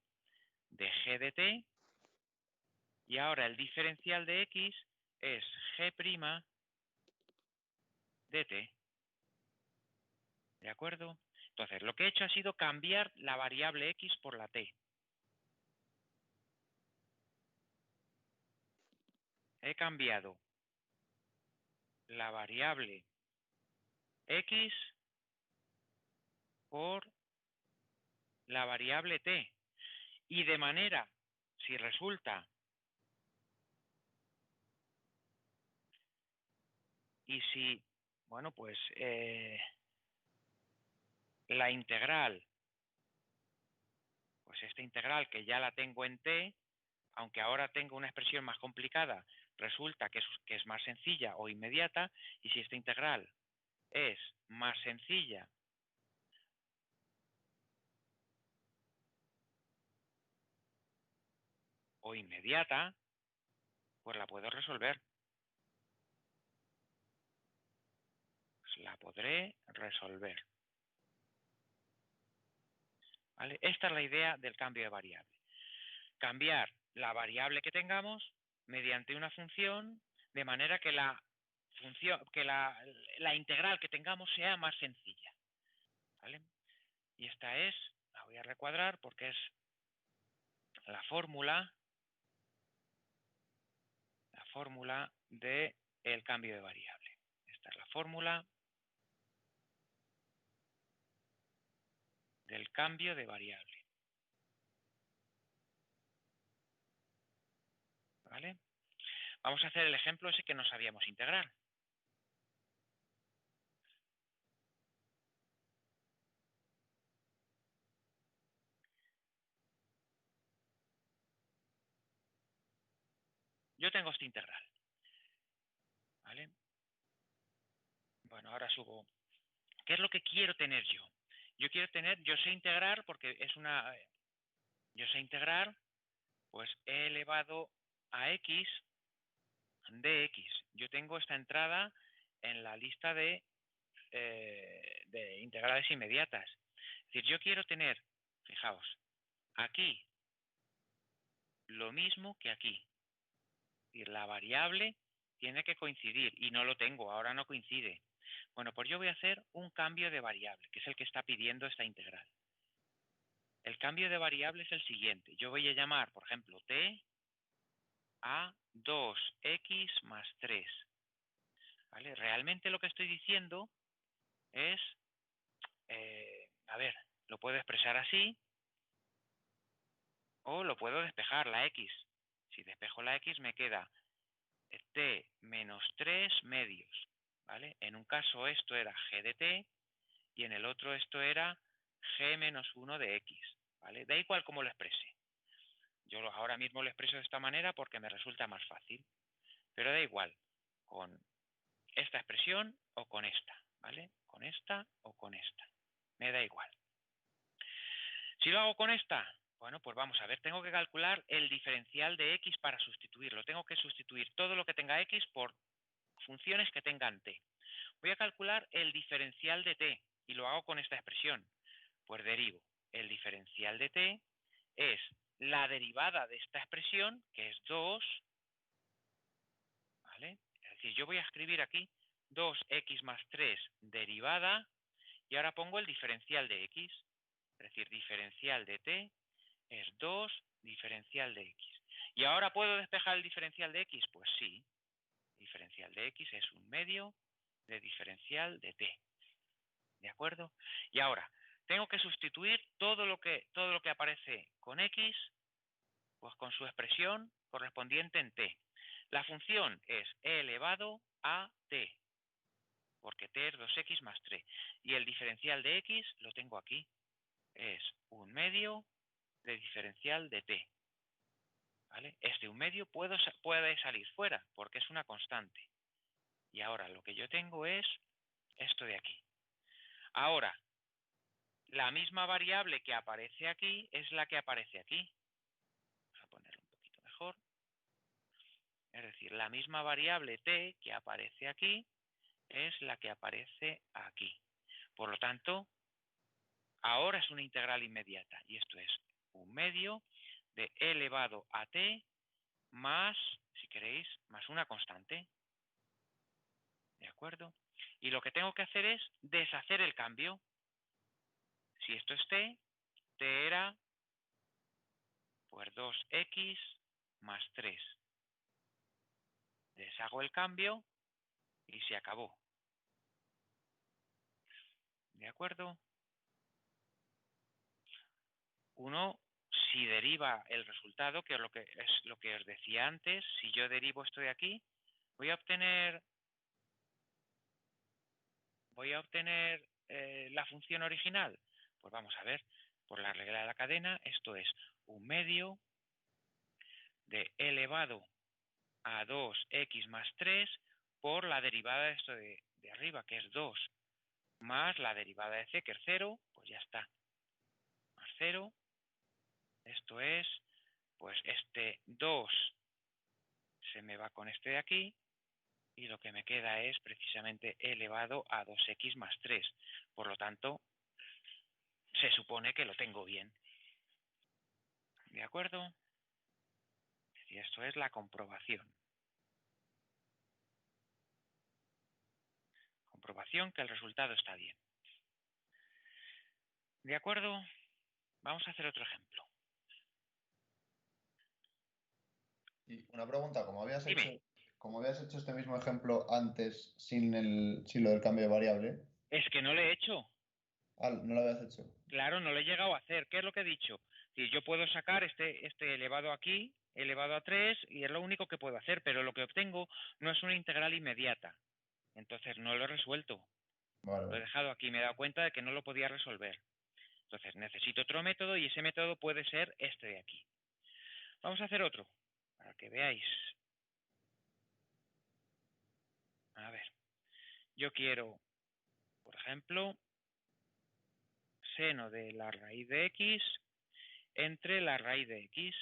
de g de t, y ahora el diferencial de x es g' de t. ¿De acuerdo? Entonces, lo que he hecho ha sido cambiar la variable x por la t. He cambiado la variable x por la variable t. Y de manera, si resulta Y si, bueno, pues la integral, pues esta integral que ya la tengo en t, aunque ahora tengo una expresión más complicada, resulta que es más sencilla o inmediata, y si esta integral es más sencilla o inmediata, pues la puedo resolver. Pues la podré resolver. ¿Vale? Esta es la idea del cambio de variable. Cambiar la variable que tengamos mediante una función de manera que la función, que la integral que tengamos sea más sencilla. ¿Vale? Y esta es, la voy a recuadrar porque es la fórmula de el cambio de variable. Esta es la fórmula del cambio de variable. ¿Vale? Vamos a hacer el ejemplo ese que no sabíamos integrar. Yo tengo esta integral. ¿Vale? Bueno, ahora subo. ¿Qué es lo que quiero tener yo? Yo sé integrar porque yo sé integrar, pues e elevado a x dx. Yo tengo esta entrada en la lista de integrales inmediatas. Es decir, yo quiero tener, fijaos, aquí lo mismo que aquí. Es decir, la variable tiene que coincidir y no lo tengo, ahora no coincide. Bueno, pues yo voy a hacer un cambio de variable, que es el que está pidiendo esta integral. El cambio de variable es el siguiente. Yo voy a llamar, por ejemplo, t a 2x más 3. ¿Vale? Realmente lo que estoy diciendo es, a ver, lo puedo expresar así o lo puedo despejar, la x. Si despejo la x me queda t menos 3 medios. ¿Vale? En un caso esto era g de t y en el otro esto era g menos 1 de x. ¿Vale? Da igual cómo lo exprese. Yo ahora mismo lo expreso de esta manera porque me resulta más fácil. Pero da igual, con esta expresión o con esta, ¿vale? Con esta o con esta. Me da igual. Si lo hago con esta, bueno, pues vamos a ver, tengo que calcular el diferencial de x para sustituirlo. Tengo que sustituir todo lo que tenga x por funciones que tengan t. Voy a calcular el diferencial de t y lo hago con esta expresión. Pues derivo. El diferencial de t es la derivada de esta expresión, que es 2, ¿vale? Es decir, yo voy a escribir aquí 2x más 3 derivada y ahora pongo el diferencial de x. Es decir, diferencial de t es 2 diferencial de x. ¿Y ahora puedo despejar el diferencial de x? Pues sí. Diferencial de x es 1/2 de diferencial de t. ¿De acuerdo? Y ahora, tengo que sustituir todo lo que aparece con x, pues con su expresión correspondiente en t. La función es e elevado a t, porque t es 2x más 3. Y el diferencial de x lo tengo aquí. Es 1/2 de diferencial de t. ¿Vale? Este 1/2 puede salir fuera, porque es una constante. Y ahora lo que yo tengo es esto de aquí. Ahora, la misma variable que aparece aquí es la que aparece aquí. Vamos a ponerlo un poquito mejor. Es decir, la misma variable t que aparece aquí es la que aparece aquí. Por lo tanto, ahora es una integral inmediata. Y esto es 1/2 de e elevado a t más, si queréis, más una constante. ¿De acuerdo? Y lo que tengo que hacer es deshacer el cambio. Si esto es t, t era pues 2x más 3. Deshago el cambio y se acabó. ¿De acuerdo? Uno, si deriva el resultado, que es lo que os decía antes, si yo derivo esto de aquí, voy a obtener voy a obtener la función original. Pues vamos a ver, por la regla de la cadena, esto es 1/2 de e elevado a 2x más 3 por la derivada de esto de arriba, que es 2, más la derivada de c, que es 0, pues ya está. Más 0, esto es, pues este 2 se me va con este de aquí, y lo que me queda es precisamente e elevado a 2x más 3. Por lo tanto, se supone que lo tengo bien. ¿De acuerdo? Y esto es la comprobación. Comprobación que el resultado está bien. ¿De acuerdo? Vamos a hacer otro ejemplo. Y una pregunta, Dime. como habías hecho este mismo ejemplo antes sin lo del cambio de variable, Es que no lo he hecho. no lo habías hecho. Claro, no lo he llegado a hacer. ¿Qué es lo que he dicho? Si yo puedo sacar este elevado aquí, elevado a 3, y es lo único que puedo hacer, pero lo que obtengo no es una integral inmediata. Entonces no lo he resuelto. Vale, Lo he vale. dejado aquí, me he dado cuenta de que no lo podía resolver. Entonces necesito otro método y ese método puede ser este de aquí. Vamos a hacer otro, para que veáis. A ver, yo quiero, por ejemplo, seno de la raíz de x entre la raíz de x.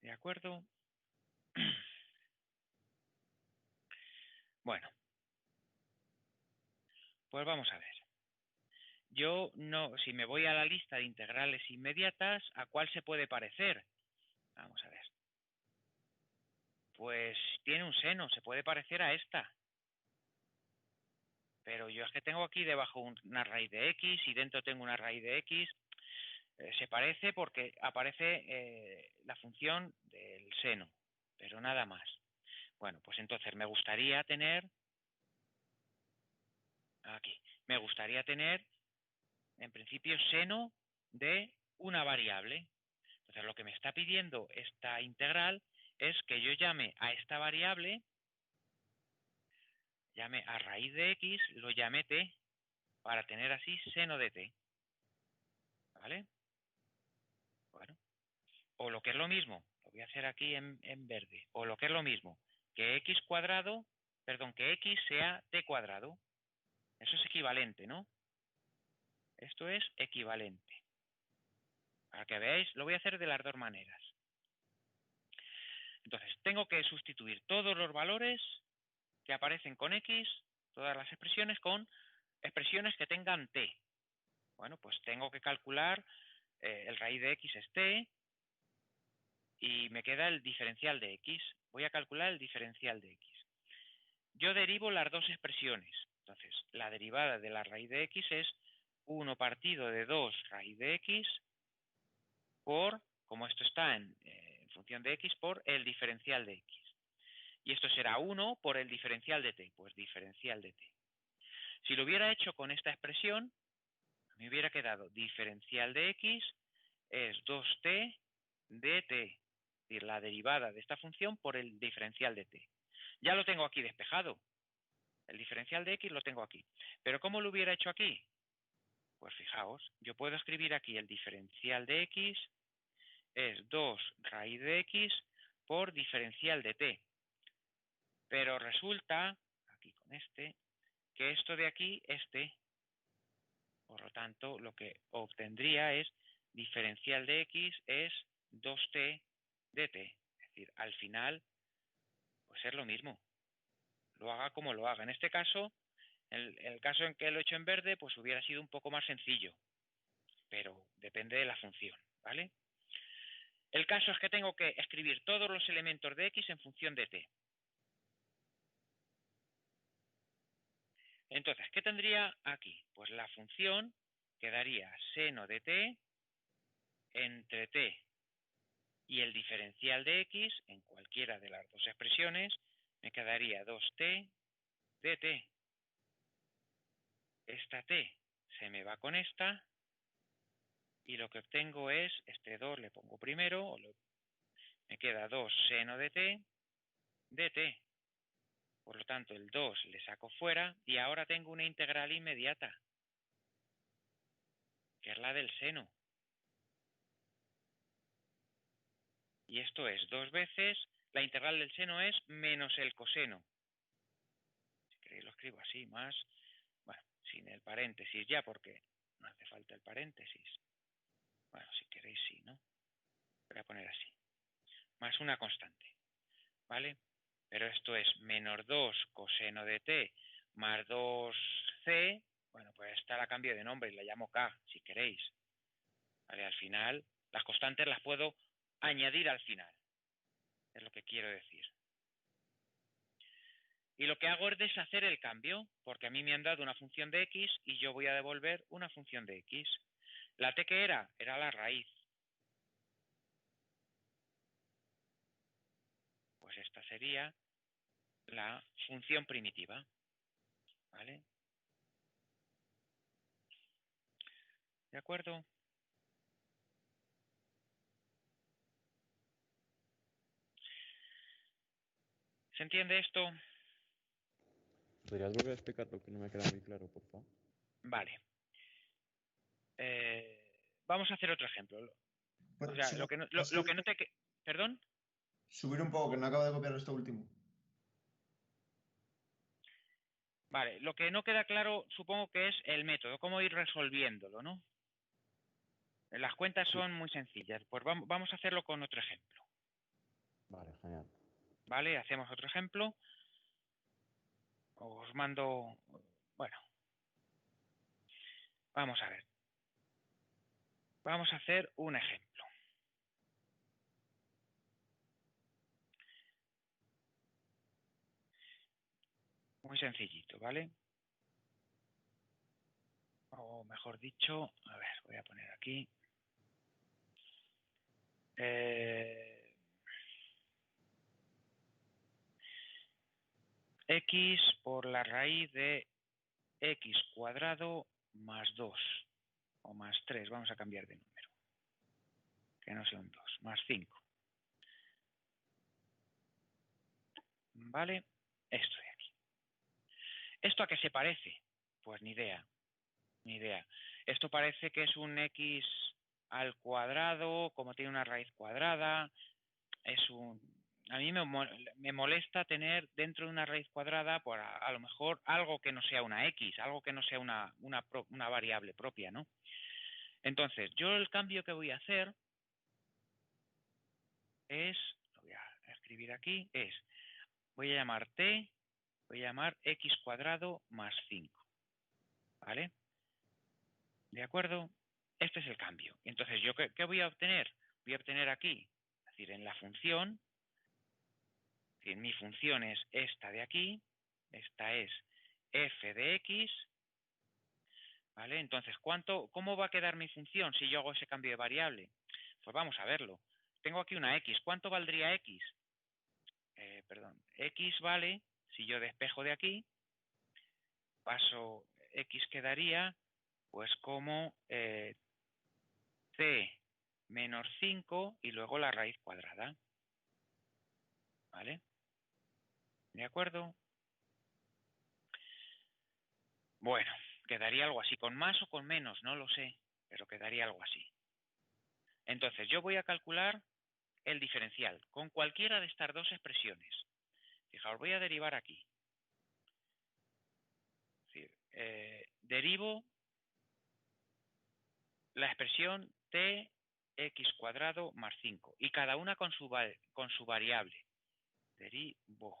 ¿De acuerdo? Bueno, pues vamos a ver. Yo no, si me voy a la lista de integrales inmediatas, ¿a cuál se puede parecer? Vamos a ver. Pues tiene un seno, se puede parecer a esta. Pero yo es que tengo aquí debajo una raíz de x y dentro tengo una raíz de x. Se parece porque aparece la función del seno, pero nada más. Bueno, pues entonces me gustaría tener, aquí, me gustaría tener, en principio, seno de una variable. Entonces lo que me está pidiendo esta integral es que yo llame a esta variable, llame a raíz de x, lo llame t, para tener así seno de t. ¿Vale? Bueno, o lo que es lo mismo, lo voy a hacer aquí en verde, o lo que es lo mismo, que x cuadrado, perdón, que x sea t cuadrado. Eso es equivalente, ¿no? Esto es equivalente. Para que veáis, lo voy a hacer de las dos maneras. Entonces, tengo que sustituir todos los valores que aparecen con x, todas las expresiones, con expresiones que tengan t. Bueno, pues tengo que calcular el raíz de x es t y me queda el diferencial de x. Voy a calcular el diferencial de x. Yo derivo las dos expresiones. Entonces, la derivada de la raíz de x es 1 partido de 2 raíz de x por, como esto está en función de x, por el diferencial de x. Y esto será 1 por el diferencial de t, pues diferencial de t. Si lo hubiera hecho con esta expresión, me hubiera quedado diferencial de x es 2t de t, es decir, la derivada de esta función por el diferencial de t. Ya lo tengo aquí despejado. El diferencial de x lo tengo aquí. ¿Pero cómo lo hubiera hecho aquí? Pues fijaos, yo puedo escribir aquí el diferencial de x es 2 raíz de x por diferencial de t. Pero resulta, aquí con este, que esto de aquí es t. Por lo tanto, lo que obtendría es diferencial de x es 2t de t. Es decir, al final, pues es lo mismo. Lo haga como lo haga. En este caso, el caso en que lo he hecho en verde, pues hubiera sido un poco más sencillo. Pero depende de la función, ¿vale? El caso es que tengo que escribir todos los elementos de x en función de t. Entonces, ¿qué tendría aquí? Pues la función quedaría seno de t entre t y el diferencial de x en cualquiera de las dos expresiones me quedaría 2t de t. Esta t se me va con esta y lo que obtengo es, este 2 le pongo primero, me queda 2 seno de t de t. Por lo tanto, el 2 le saco fuera y ahora tengo una integral inmediata, que es la del seno. Y esto es 2 veces, la integral del seno es menos el coseno. Si queréis lo escribo así, más, bueno, sin el paréntesis ya, porque no hace falta el paréntesis. Bueno, si queréis sí, ¿no? Voy a poner así. Más una constante, ¿vale? Pero esto es menos 2 coseno de t más 2c. Bueno, pues esta la cambio de nombre y la llamo k, si queréis. ¿Vale? Al final, las constantes las puedo añadir al final. Es lo que quiero decir. Y lo que hago es deshacer el cambio, porque a mí me han dado una función de x y yo voy a devolver una función de x. ¿La t que era? Era la raíz. Pues esta sería la función primitiva. ¿Vale? ¿De acuerdo? ¿Se entiende esto? ¿Podrías volver a explicar lo que no me queda muy claro, por favor? Vale. Vamos a hacer otro ejemplo. O sea, lo que no te... ¿Perdón? Subir un poco, que no acabo de copiar esto último. Vale, lo que no queda claro supongo que es el método, cómo ir resolviéndolo, ¿no? Las cuentas son muy sencillas. Pues vamos a hacerlo con otro ejemplo. Vale, genial. Vale, hacemos otro ejemplo. Os mando... Bueno. Vamos a ver. Vamos a hacer un ejemplo. Muy sencillito, ¿vale? O mejor dicho, a ver, voy a poner aquí. X por la raíz de x cuadrado más 2 o más 3, vamos a cambiar de número, que no sea un 2, más 5. ¿Vale? Esto de aquí. ¿Esto a qué se parece? Pues ni idea, ni idea. Esto parece que es un x al cuadrado, como tiene una raíz cuadrada, es un... A mí me molesta tener dentro de una raíz cuadrada, por a lo mejor, algo que no sea una x, algo que no sea una variable propia, ¿no? Entonces, yo el cambio que voy a hacer es, lo voy a escribir aquí, es, voy a llamar t, voy a llamar x cuadrado más 5, ¿vale? ¿De acuerdo? Este es el cambio. Entonces, ¿yo qué voy a obtener? Voy a obtener aquí, es decir, en la función, mi función es esta de aquí, esta es f de x, ¿vale? Entonces, ¿cómo va a quedar mi función si yo hago ese cambio de variable? Pues vamos a verlo. Tengo aquí una x. ¿Cuánto valdría x? X vale, si yo despejo de aquí, paso x quedaría, pues como c menos 5 y luego la raíz cuadrada. ¿Vale? ¿De acuerdo? Bueno, quedaría algo así, con más o con menos, no lo sé, pero quedaría algo así. Entonces, yo voy a calcular el diferencial con cualquiera de estas dos expresiones. Fijaos, voy a derivar aquí. Es decir, derivo la expresión t x cuadrado más 5 y cada una con su variable. Derivo.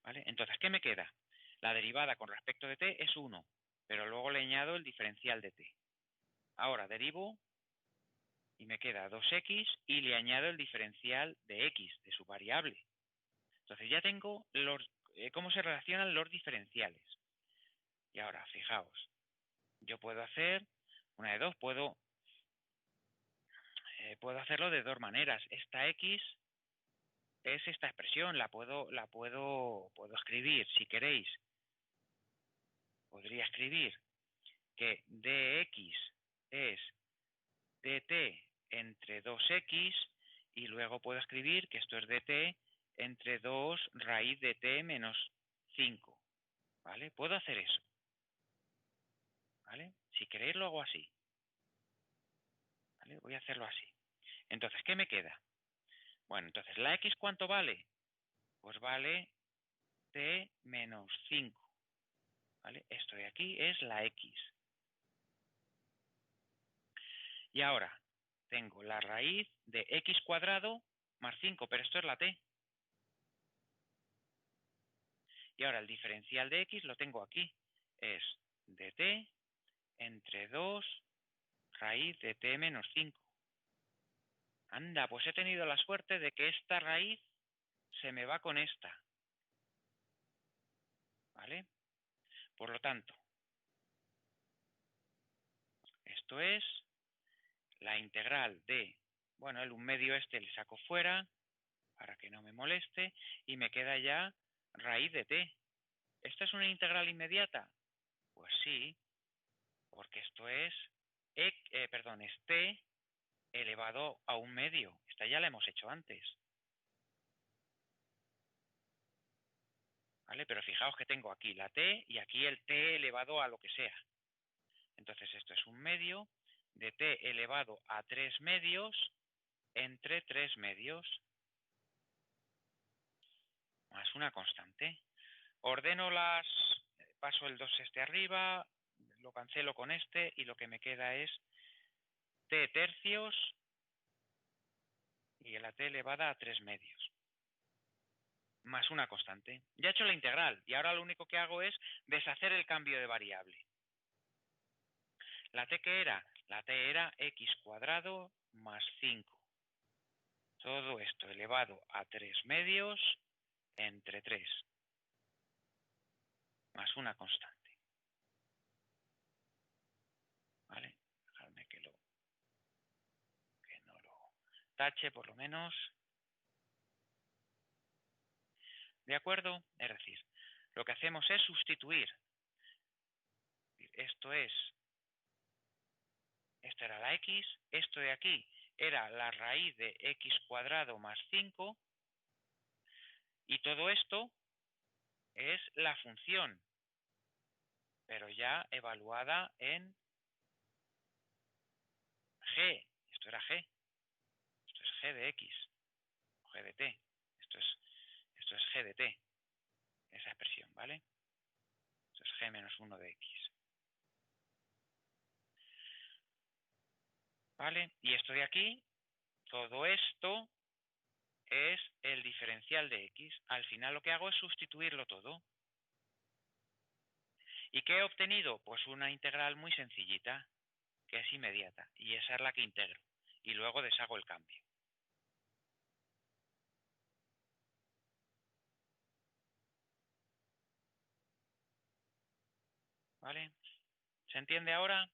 ¿Vale? Entonces, ¿qué me queda? La derivada con respecto de t es 1, pero luego le añado el diferencial de t. Ahora derivo y me queda 2x y le añado el diferencial de x, de su variable. Entonces ya tengo cómo se relacionan los diferenciales. Y ahora, fijaos, yo puedo hacer una de dos, puedo hacerlo de dos maneras. Esta x es esta expresión, la puedo escribir, si queréis. Podría escribir que dx es dt entre 2x y luego puedo escribir que esto es dt entre 2 raíz de t menos 5. ¿Vale? Puedo hacer eso. ¿Vale? Si queréis lo hago así. ¿Vale? Voy a hacerlo así. Entonces, ¿qué me queda? Bueno, entonces, ¿la x cuánto vale? Pues vale t menos 5. ¿Vale? Esto de aquí es la x. Y ahora tengo la raíz de x cuadrado más 5, pero esto es la t. Y ahora el diferencial de x lo tengo aquí. Es de t entre 2 raíz de t menos 5. Anda, pues he tenido la suerte de que esta raíz se me va con esta. ¿Vale? Por lo tanto, esto es la integral de, bueno, el 1/2 este le saco fuera para que no me moleste y me queda ya raíz de t. ¿Esta es una integral inmediata? Pues sí, porque esto es, es t elevado a 1/2. Esta ya la hemos hecho antes. ¿Vale? Pero fijaos que tengo aquí la t y aquí el t elevado a lo que sea. Entonces esto es 1/2 de t elevado a 3/2 entre 3/2 más una constante. Ordeno paso el 2 este arriba, lo cancelo con este y lo que me queda es t tercios y la t elevada a 3/2 más una constante. Ya he hecho la integral y ahora lo único que hago es deshacer el cambio de variable. ¿La t qué era? La t era x cuadrado más 5. Todo esto elevado a 3/2 entre 3 más una constante. ¿Vale? Dejadme que no lo tache por lo menos. ¿De acuerdo? Es decir, lo que hacemos es sustituir. Esto era la x, esto de aquí era la raíz de x cuadrado más 5 y todo esto es la función, pero ya evaluada en g. Esto era g. Esto es g de x, o g de t. Esto es g de t, esa expresión, ¿vale? Esto es g menos 1 de x. ¿Vale? Y esto de aquí, todo esto es el diferencial de x. Al final lo que hago es sustituirlo todo. ¿Y qué he obtenido? Pues una integral muy sencillita, que es inmediata. Y esa es la que integro. Y luego deshago el cambio. ¿Vale? ¿Se entiende ahora?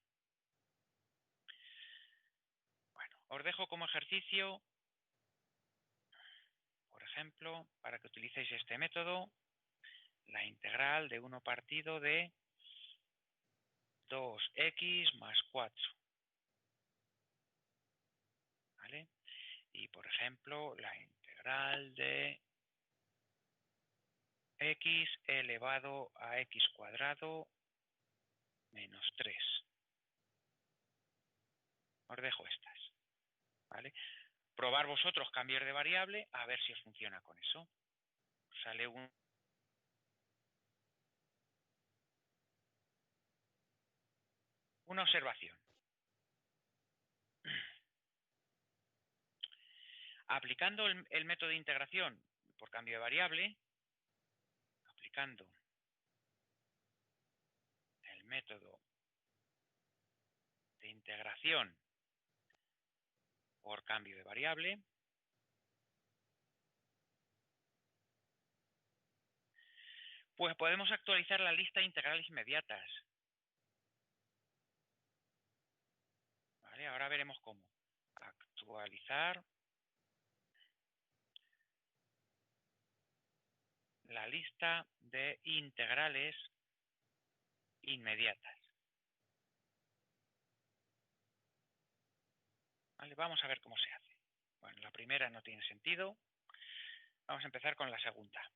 Bueno, os dejo como ejercicio, por ejemplo, para que utilicéis este método, la integral de 1 partido de 2x más 4. ¿Vale? Y, por ejemplo, la integral de x elevado a x cuadrado menos 3. Os dejo estas. ¿Vale? Probar vosotros cambios de variable a ver si os funciona con eso. Sale una observación. Aplicando el método de integración por cambio de variable, aplicando el método de integración por cambio de variable, pues podemos actualizar la lista de integrales inmediatas. ¿Vale? Ahora veremos cómo. Actualizar la lista de integrales inmediatas. ¿Vale? Vamos a ver cómo se hace. Bueno, la primera no tiene sentido. Vamos a empezar con la segunda.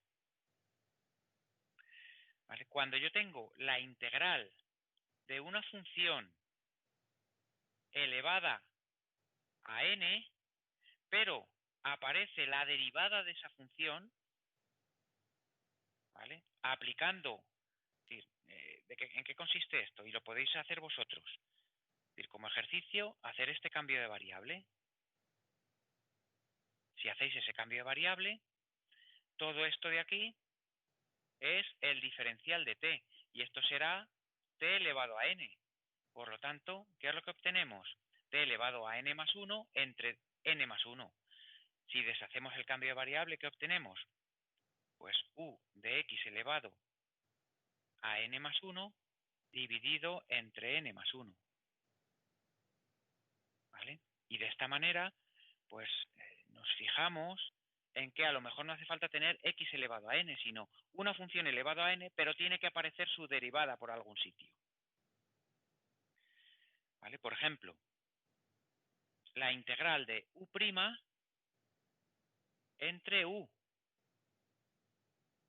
¿Vale? Cuando yo tengo la integral de una función elevada a n, pero aparece la derivada de esa función, ¿vale? Aplicando, ¿en qué consiste esto? Y lo podéis hacer vosotros. Es decir, como ejercicio, hacer este cambio de variable. Si hacéis ese cambio de variable, todo esto de aquí es el diferencial de t, y esto será t elevado a n. Por lo tanto, ¿qué es lo que obtenemos? T elevado a n más 1 entre n más 1. Si deshacemos el cambio de variable, ¿qué obtenemos? Pues u de x elevado a n más 1 dividido entre n más 1. ¿Vale? Y de esta manera, pues nos fijamos en que a lo mejor no hace falta tener x elevado a n, sino una función elevado a n, pero tiene que aparecer su derivada por algún sitio. ¿Vale? Por ejemplo, la integral de u' entre u.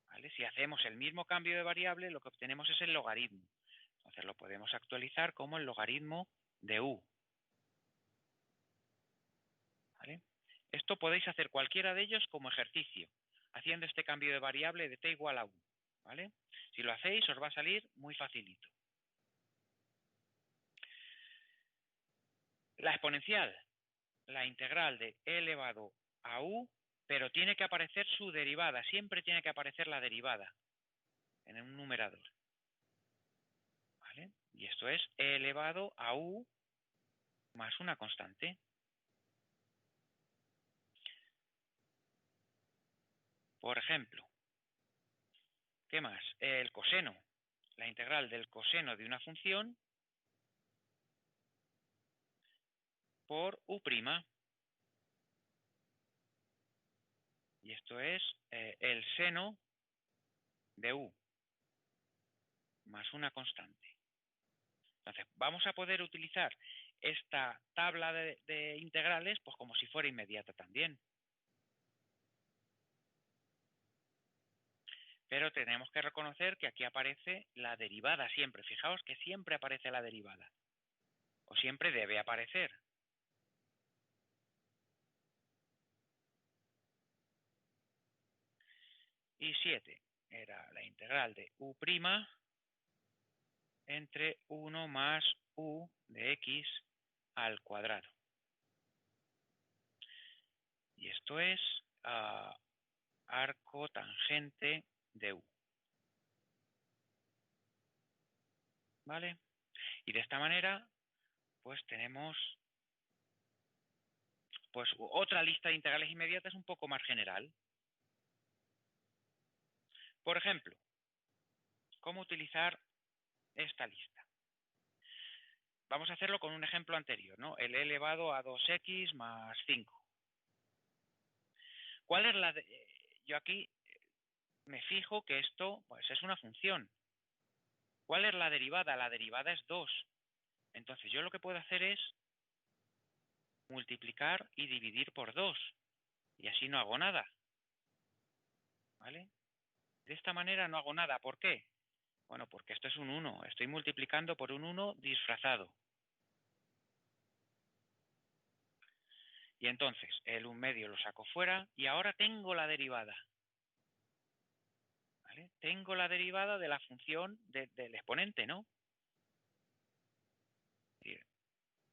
¿Vale? Si hacemos el mismo cambio de variable, lo que obtenemos es el logaritmo. Entonces lo podemos actualizar como el logaritmo de u. ¿Vale? Esto podéis hacer cualquiera de ellos como ejercicio, haciendo este cambio de variable de t igual a u. ¿Vale? Si lo hacéis, os va a salir muy facilito. La exponencial, la integral de e elevado a u, pero tiene que aparecer su derivada, siempre tiene que aparecer la derivada en un numerador. ¿Vale? Y esto es e elevado a u más una constante. Por ejemplo, ¿qué más? El coseno, la integral del coseno de una función por u'. Y esto es el seno de u más una constante. Entonces, vamos a poder utilizar esta tabla de integrales pues como si fuera inmediata también. Pero tenemos que reconocer que aquí aparece la derivada siempre. Fijaos que siempre aparece la derivada. O siempre debe aparecer. Y 7 era la integral de u' entre 1 más u de x al cuadrado. Y esto es arco tangente de u. ¿Vale? Y de esta manera, pues tenemos pues otra lista de integrales inmediatas un poco más general. Por ejemplo, ¿cómo utilizar esta lista? Vamos a hacerlo con un ejemplo anterior, ¿no? El e elevado a 2x más 5. ¿Cuál es la yo aquí me fijo que esto pues es una función. ¿Cuál es la derivada? La derivada es 2. Entonces yo lo que puedo hacer es multiplicar y dividir por 2. Y así no hago nada. ¿Vale? De esta manera no hago nada. ¿Por qué? Bueno, porque esto es un 1. Estoy multiplicando por un 1 disfrazado. Y entonces el 1/2 lo saco fuera y ahora tengo la derivada. ¿Vale? Tengo la derivada de la función del exponente, ¿no?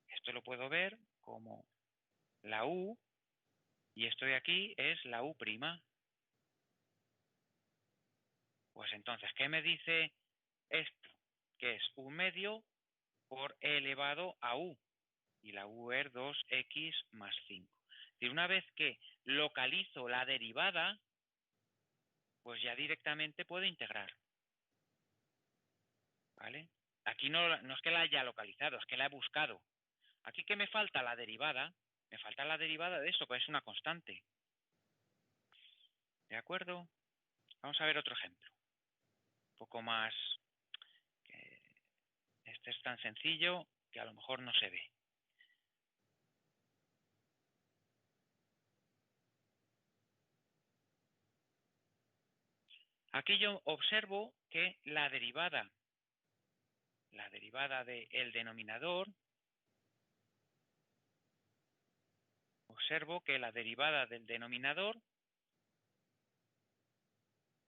Esto lo puedo ver como la u y esto de aquí es la u'. Pues entonces, ¿qué me dice esto? Que es 1/2 por e elevado a u. Y la u es 2x más 5. Y una vez que localizo la derivada, pues ya directamente puedo integrar. ¿Vale? Aquí no es que la haya localizado, es que la he buscado. Aquí que me falta la derivada, me falta la derivada de eso, que es una constante. ¿De acuerdo? Vamos a ver otro ejemplo. Un poco más... Este es tan sencillo que a lo mejor no se ve. Aquí yo observo que la derivada del denominador,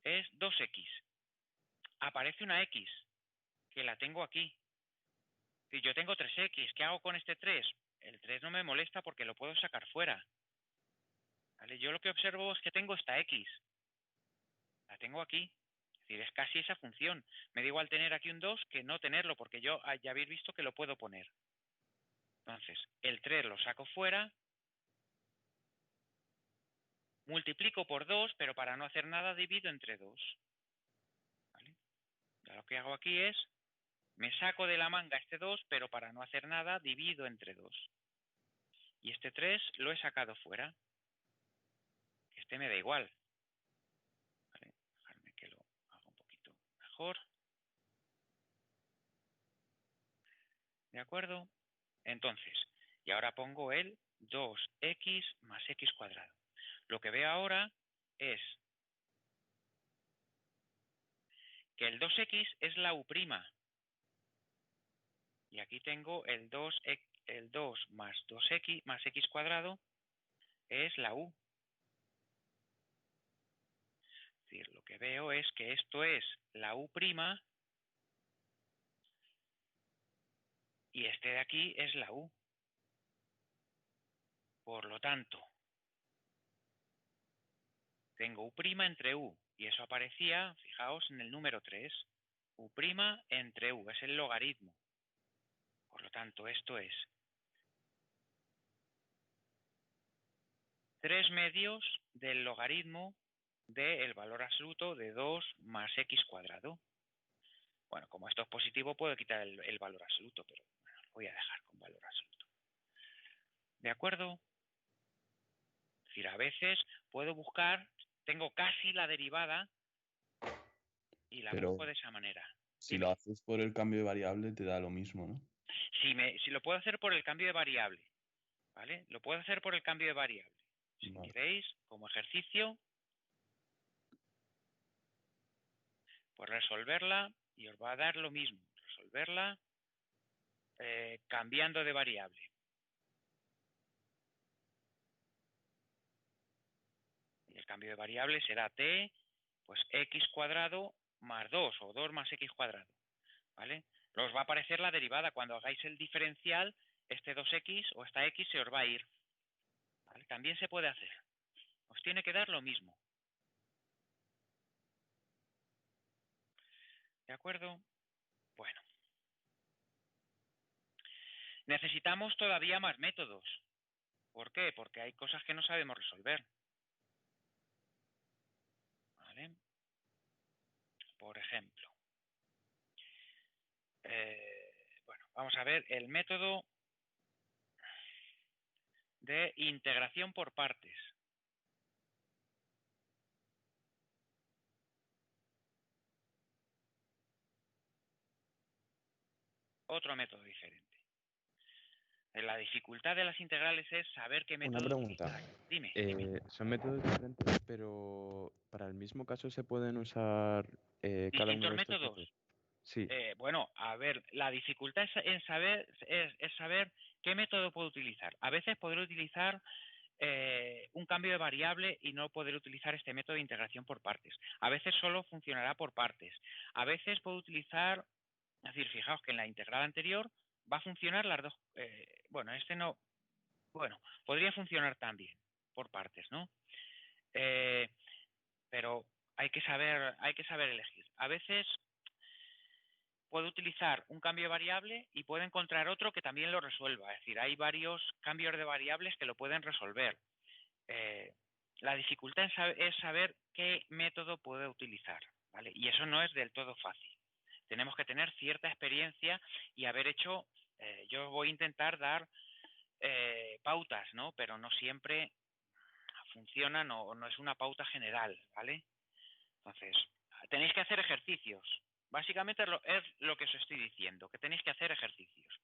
es 2x. Aparece una x, que la tengo aquí. Si yo tengo 3x, ¿qué hago con este 3? El 3 no me molesta porque lo puedo sacar fuera. ¿Vale? Yo lo que observo es que tengo esta x. La tengo aquí. Es decir, es casi esa función. Me da igual tener aquí un 2 que no tenerlo, porque yo ya habéis visto que lo puedo poner. Entonces, el 3 lo saco fuera. Multiplico por 2, pero para no hacer nada divido entre 2. ¿Vale? Ya lo que hago aquí es, me saco de la manga este 2, pero para no hacer nada divido entre 2. Y este 3 lo he sacado fuera. Este me da igual. ¿Vale? Dejarme que lo haga un poquito mejor. ¿De acuerdo? Entonces, y ahora pongo el 2x más x cuadrado. Lo que veo ahora es que el 2x es la u'. Y aquí tengo el 2 más 2x más x cuadrado es la u. Es decir, lo que veo es que esto es la u' y este de aquí es la u. Por lo tanto, tengo u' entre u, y eso aparecía, fijaos, en el número 3. U' entre u, es el logaritmo. Por lo tanto, esto es 3/2 del logaritmo del valor absoluto de 2 más x cuadrado. Bueno, como esto es positivo, puedo quitar el valor absoluto, pero bueno, lo voy a dejar con valor absoluto. ¿De acuerdo? Es decir, a veces puedo buscar, tengo casi la derivada y la Pero busco de esa manera. si Dime. lo haces por el cambio de variable, te da lo mismo, ¿no? Si lo puedo hacer por el cambio de variable, ¿vale? Lo puedo hacer por el cambio de variable. Si Vale. queréis, como ejercicio, pues resolverla y os va a dar lo mismo. Resolverla cambiando de variable. Y el cambio de variable será t, pues x cuadrado más 2 o 2 más x cuadrado. ¿Vale? Os va a aparecer la derivada. Cuando hagáis el diferencial, este 2x o esta x se os va a ir. ¿Vale? También se puede hacer. Os tiene que dar lo mismo. ¿De acuerdo? Bueno. Necesitamos todavía más métodos. ¿Por qué? Porque hay cosas que no sabemos resolver. ¿Vale? Por ejemplo. Bueno, vamos a ver el método de integración por partes. Otro método diferente. La dificultad de las integrales es saber qué método Una pregunta. utilizar. Dime. Son métodos diferentes, pero para el mismo caso se pueden usar cada uno ¿Distintos de estos métodos? métodos. Sí, Bueno, a ver, la dificultad es saber qué método puedo utilizar. A veces podré utilizar un cambio de variable y no poder utilizar este método de integración por partes. A veces solo funcionará por partes. A veces puedo utilizar, es decir, fijaos que en la integral anterior va a funcionar las dos. Bueno, este no. Bueno, podría funcionar también por partes, ¿no? Pero hay que saber elegir. A veces puedo utilizar un cambio de variable y puedo encontrar otro que también lo resuelva. Es decir, hay varios cambios de variables que lo pueden resolver. La dificultad es saber qué método puedo utilizar, ¿vale? Y eso no es del todo fácil. Tenemos que tener cierta experiencia y haber hecho, yo voy a intentar dar pautas, ¿no? Pero no siempre funciona, no es una pauta general, ¿vale? Entonces, tenéis que hacer ejercicios. Básicamente es lo que os estoy diciendo, que tenéis que hacer ejercicios.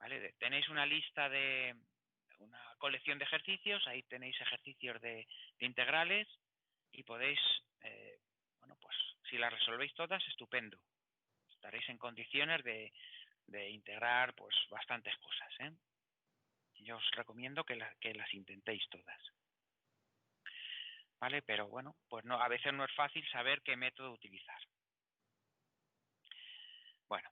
¿Vale? Tenéis una lista de una colección de ejercicios, ahí tenéis ejercicios de integrales y podéis Si las resolvéis todas, estupendo. Estaréis en condiciones de integrar pues bastantes cosas, ¿eh? Yo os recomiendo que las intentéis todas. ¿Vale? Pero bueno, pues no, a veces no es fácil saber qué método utilizar. Bueno,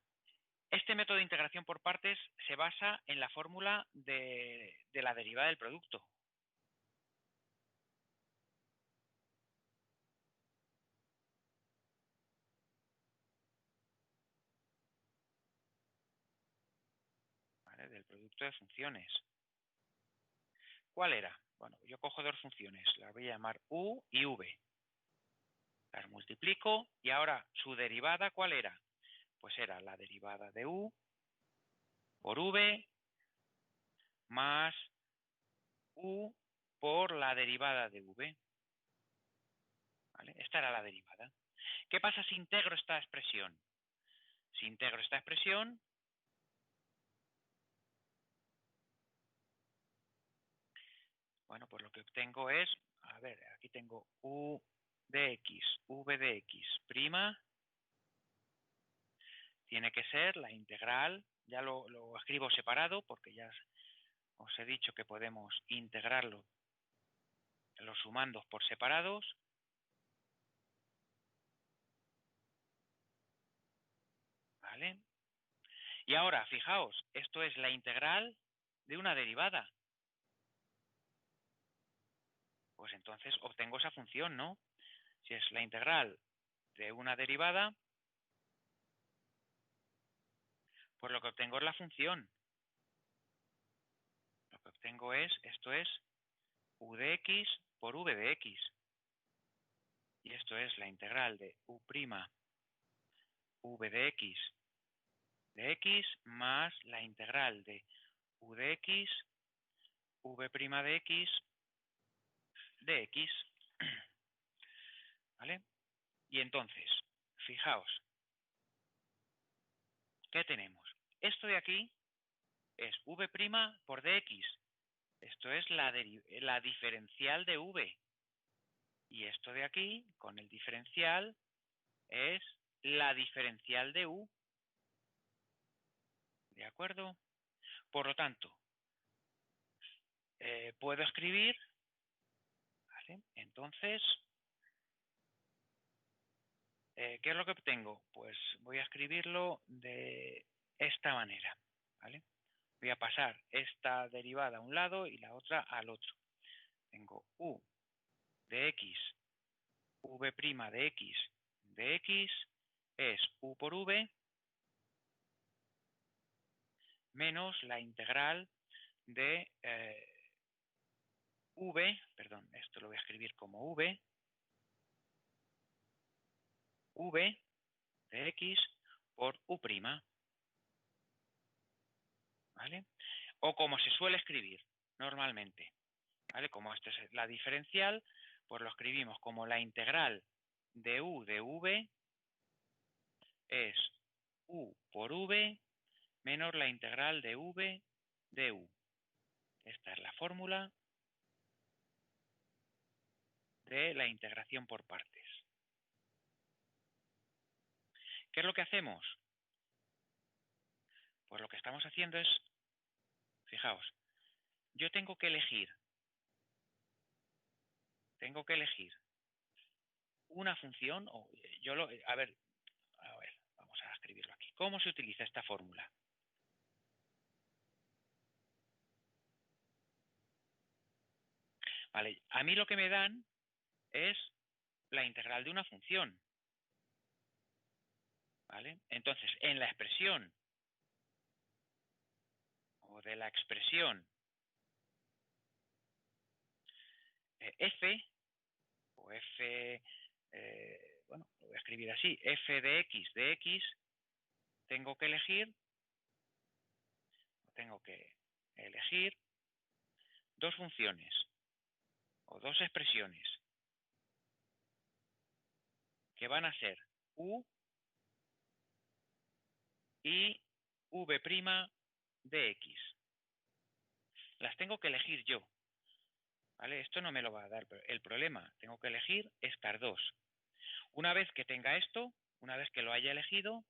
este método de integración por partes se basa en la fórmula de la derivada del producto. ¿Vale? Del producto de funciones. ¿Cuál era? Bueno, yo cojo dos funciones, las voy a llamar u y v. Las multiplico y ahora su derivada, ¿cuál era? Pues era la derivada de u por v más u por la derivada de v. ¿Vale? Esta era la derivada. ¿Qué pasa si integro esta expresión? Si integro esta expresión, bueno, pues lo que obtengo es, a ver, aquí tengo u de x, v de x prima, tiene que ser la integral, ya lo escribo separado porque ya os he dicho que podemos integrarlo los sumandos por separados. ¿Vale? Y ahora, fijaos, esto es la integral de una derivada. Pues entonces obtengo esa función, ¿no? Si es la integral de una derivada, pues lo que obtengo es la función. Lo que obtengo es, esto es u de x por v de x. Y esto es la integral de u' v de x más la integral de u de x, v' de x de x. ¿Vale? Y entonces, fijaos, ¿qué tenemos? Esto de aquí es v' por dx. Esto es la diferencial de v. Y esto de aquí, con el diferencial, es la diferencial de u. ¿De acuerdo? Por lo tanto, puedo escribir, ¿vale? Entonces, ¿qué es lo que obtengo? Pues voy a escribirlo de esta manera, ¿vale? Voy a pasar esta derivada a un lado y la otra al otro. Tengo u de x, v' de x de x es u por v menos la integral de v, perdón, esto lo voy a escribir como v de x por u', ¿vale? O como se suele escribir normalmente, ¿vale? Como esta es la diferencial, pues lo escribimos como la integral de u de v es u por v menos la integral de v de u. Esta es la fórmula de la integración por partes. ¿Qué es lo que hacemos? Pues lo que estamos haciendo es, fijaos, yo tengo que elegir una función, o a ver, vamos a escribirlo aquí. ¿Cómo se utiliza esta fórmula? Vale, a mí lo que me dan es la integral de una función. ¿Vale? Entonces, en la expresión o de la expresión f, o f, bueno, lo voy a escribir así, f de x, tengo que elegir dos funciones o dos expresiones que van a ser u y v' de x. Las tengo que elegir yo. ¿Vale? Esto no me lo va a dar el problema. Tengo que elegir estas dos. Una vez que tenga esto, una vez que lo haya elegido,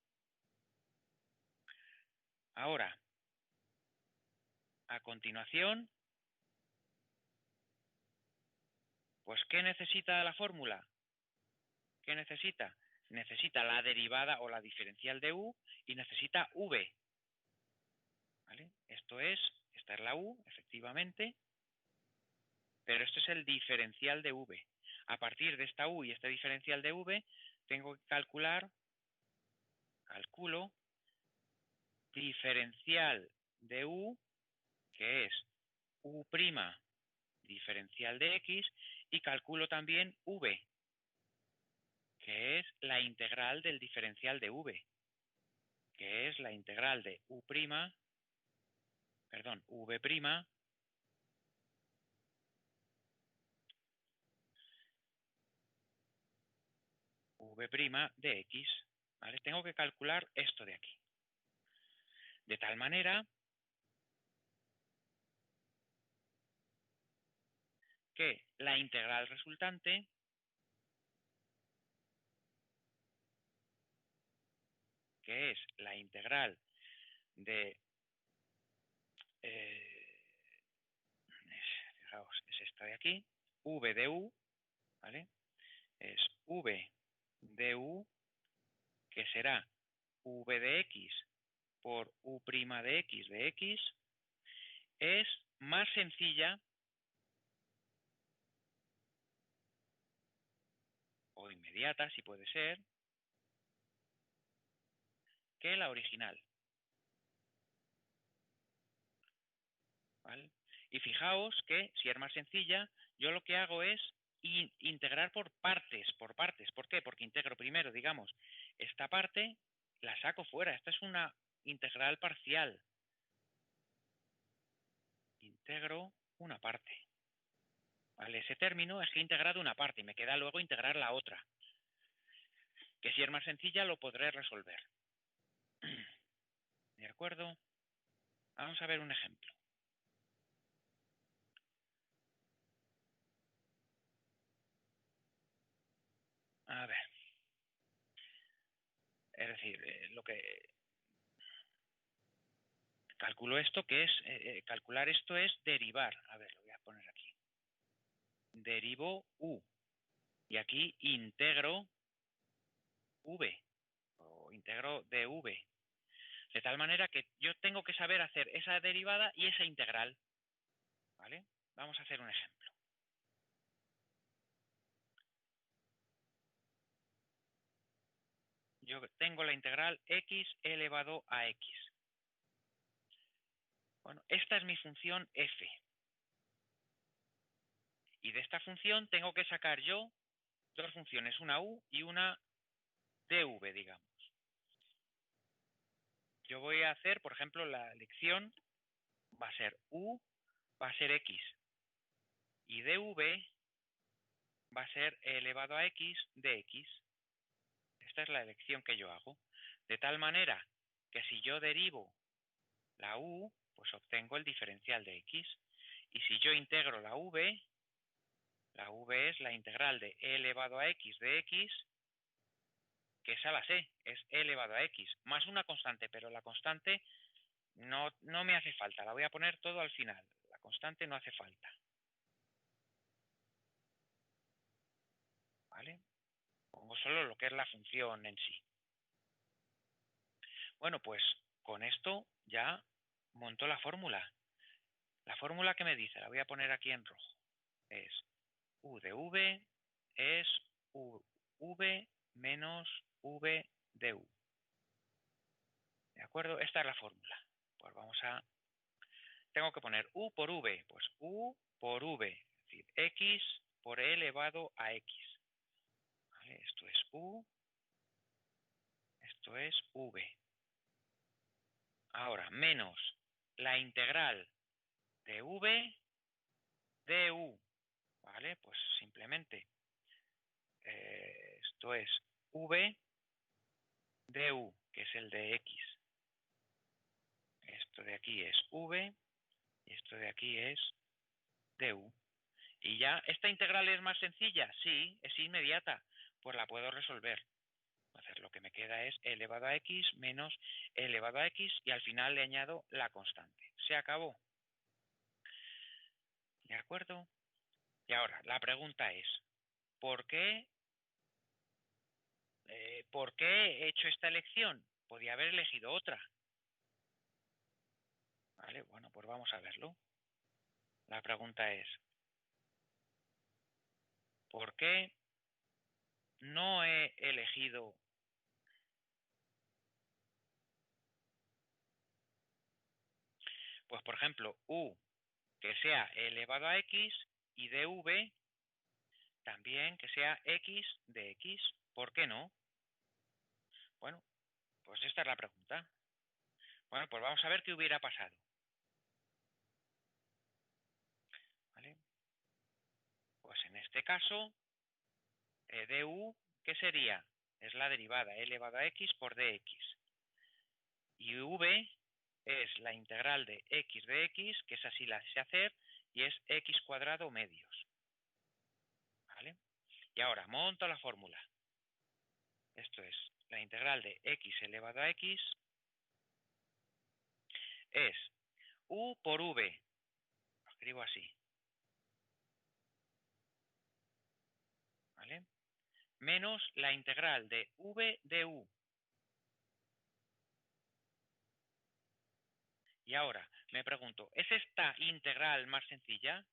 ahora, a continuación, pues ¿qué necesita la fórmula? ¿Qué necesita? Necesita la derivada o la diferencial de u y necesita v. ¿Vale? Esta es la u, efectivamente, pero esto es el diferencial de v. A partir de esta u y este diferencial de v, tengo que calculo diferencial de u, que es u' diferencial de x, y calculo también v, que es la integral del diferencial de v, que es la integral de v' de x. ¿Vale? Tengo que calcular esto de aquí. De tal manera que la integral resultante que es la integral de, fijaos, es esta de aquí, v de u, ¿vale? Es v de u, que será v de x por u' de x, es más sencilla o inmediata, si puede ser, que la original. ¿Vale? Y fijaos que si es más sencilla, yo lo que hago es integrar por partes. ¿Por qué? Porque integro primero, digamos, esta parte, la saco fuera. Esta es una integral parcial. Integro una parte. ¿Vale? Ese término es que he integrado una parte y me queda luego integrar la otra. Que si es más sencilla lo podré resolver. ¿De acuerdo? Vamos a ver un ejemplo. A ver. Es decir, lo que calculo esto, que es, calcular esto es derivar. A ver, lo voy a poner aquí. Derivo u. Y aquí integro v, o integro dv. De tal manera que yo tengo que saber hacer esa derivada y esa integral. ¿Vale? Vamos a hacer un ejemplo. Yo tengo la integral x elevado a x. Bueno, esta es mi función f. Y de esta función tengo que sacar yo dos funciones, una u y una dv, digamos. Yo voy a hacer, por ejemplo, la elección va a ser u, va a ser x. Y dv va a ser elevado a x de x. Esta es la elección que yo hago. De tal manera que si yo derivo la u, pues obtengo el diferencial de x. Y si yo integro la v es la integral de e elevado a x de x, que esa la sé, es e elevado a x, más una constante, pero la constante no me hace falta, la voy a poner todo al final. La constante no hace falta. ¿Vale? Pongo solo lo que es la función en sí. Bueno, pues con esto ya monto la fórmula. La fórmula que me dice, la voy a poner aquí en rojo, es u de v es v menos v de u. ¿De acuerdo? Esta es la fórmula. Pues tengo que poner u por v, pues u por v, es decir, x por e elevado a x. ¿Vale? Esto es u, esto es v. Ahora, menos la integral de v de u. ¿Vale? Pues simplemente esto es v de u, que es el de x. Esto de aquí es v y esto de aquí es du. Y ya, ¿esta integral es más sencilla? Sí, es inmediata, pues la puedo resolver. Entonces lo que me queda es e elevado a x menos e elevado a x y al final le añado la constante. Se acabó. ¿De acuerdo? Y ahora, la pregunta es, ¿por qué he hecho esta elección? Podía haber elegido otra. ¿Vale? Bueno, pues vamos a verlo. La pregunta es, ¿por qué no he elegido pues por ejemplo u que sea e elevado a x y dv también que sea x de x? ¿Por qué no? Bueno, pues esta es la pregunta. Bueno, pues vamos a ver qué hubiera pasado. ¿Vale? Pues en este caso, du, ¿qué sería? Es la derivada e elevado a x por dx. Y v es la integral de x de x, que esa sí la sé hacer, y es x cuadrado medios. ¿Vale? Y ahora monto la fórmula. Esto es, la integral de x elevado a x es u por v. Lo escribo así. ¿Vale? Menos la integral de v de u. Y ahora me pregunto, ¿es esta integral más sencilla?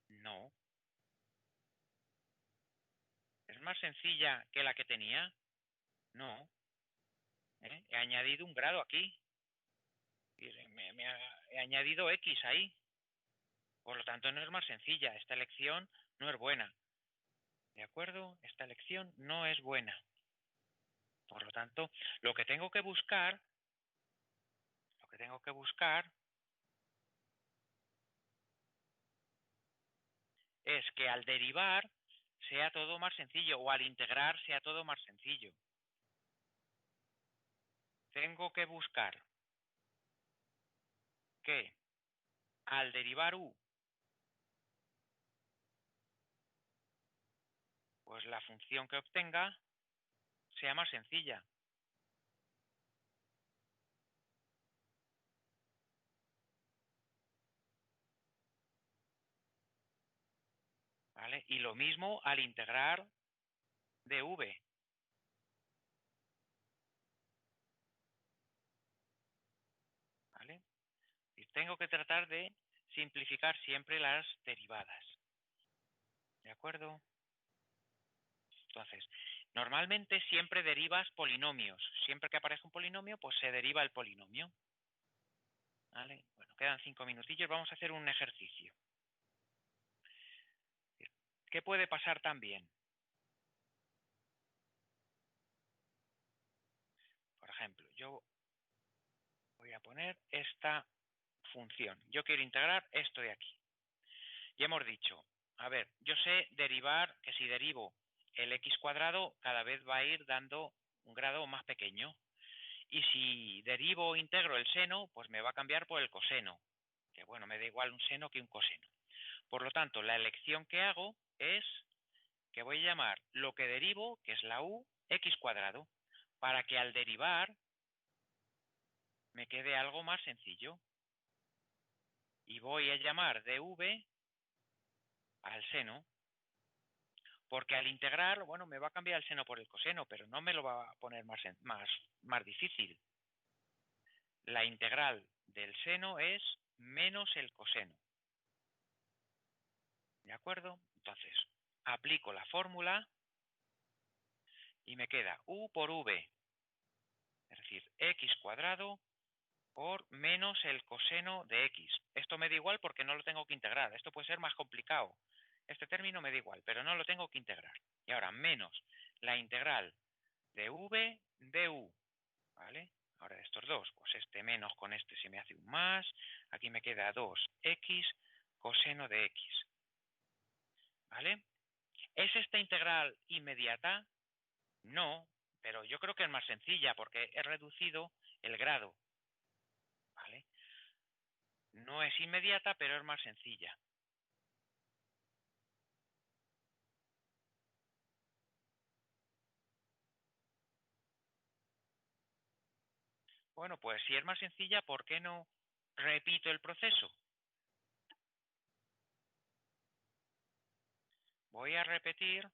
No. ¿Es más sencilla que la que tenía? No. He añadido un grado aquí. He añadido x ahí. Por lo tanto, no es más sencilla. Esta elección no es buena. ¿De acuerdo? Esta elección no es buena. Por lo tanto, lo que tengo que buscar es que al derivar sea todo más sencillo o al integrar sea todo más sencillo. Tengo que buscar que al derivar u, pues la función que obtenga sea más sencilla. ¿Vale? Y lo mismo al integrar dv. ¿Vale? Y tengo que tratar de simplificar siempre las derivadas. ¿De acuerdo? Entonces, normalmente siempre derivas polinomios. Siempre que aparece un polinomio, pues se deriva el polinomio. ¿Vale? Bueno, quedan 5 minutillos. Vamos a hacer un ejercicio. ¿Qué puede pasar también? Por ejemplo, yo voy a poner esta función. Yo quiero integrar esto de aquí. Y hemos dicho, a ver, yo sé derivar, que si derivo el x cuadrado, cada vez va a ir dando un grado más pequeño. Y si derivo o integro el seno, pues me va a cambiar por el coseno. Que bueno, me da igual un seno que un coseno. Por lo tanto, la elección que hago es que voy a llamar lo que derivo, que es la u, x cuadrado, para que al derivar me quede algo más sencillo. Y voy a llamar dv al seno, porque al integrar, bueno, me va a cambiar el seno por el coseno, pero no me lo va a poner más difícil. La integral del seno es menos el coseno. ¿De acuerdo? Entonces, aplico la fórmula y me queda u por v, es decir, x cuadrado por menos el coseno de x. Esto me da igual porque no lo tengo que integrar. Esto puede ser más complicado. Este término me da igual, pero no lo tengo que integrar. Y ahora menos la integral de v de u. ¿Vale? Ahora de estos dos, pues este menos con este se me hace un más. Aquí me queda 2x coseno de x. ¿Vale? ¿Es esta integral inmediata? No, pero yo creo que es más sencilla porque he reducido el grado. ¿Vale? No es inmediata, pero es más sencilla. Bueno, pues si es más sencilla, ¿por qué no repito el proceso? Voy a repetir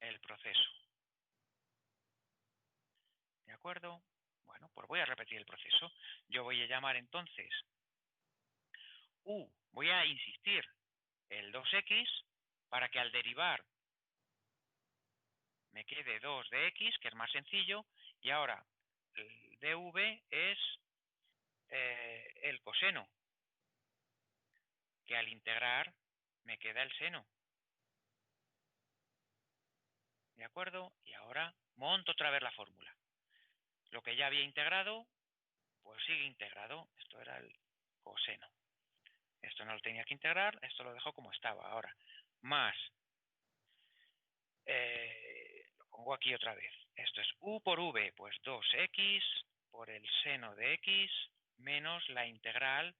el proceso. ¿De acuerdo? Bueno, pues voy a repetir el proceso. Yo voy a llamar entonces voy a insistir el 2x para que al derivar me quede 2 de x, que es más sencillo, y ahora el dv es el coseno, que al integrar me queda el seno. ¿De acuerdo? Y ahora monto otra vez la fórmula. Lo que ya había integrado, pues sigue integrado. Esto era el coseno. Esto no lo tenía que integrar, esto lo dejo como estaba ahora. Más, lo pongo aquí otra vez. Esto es u por v, pues 2x por el seno de x menos la integral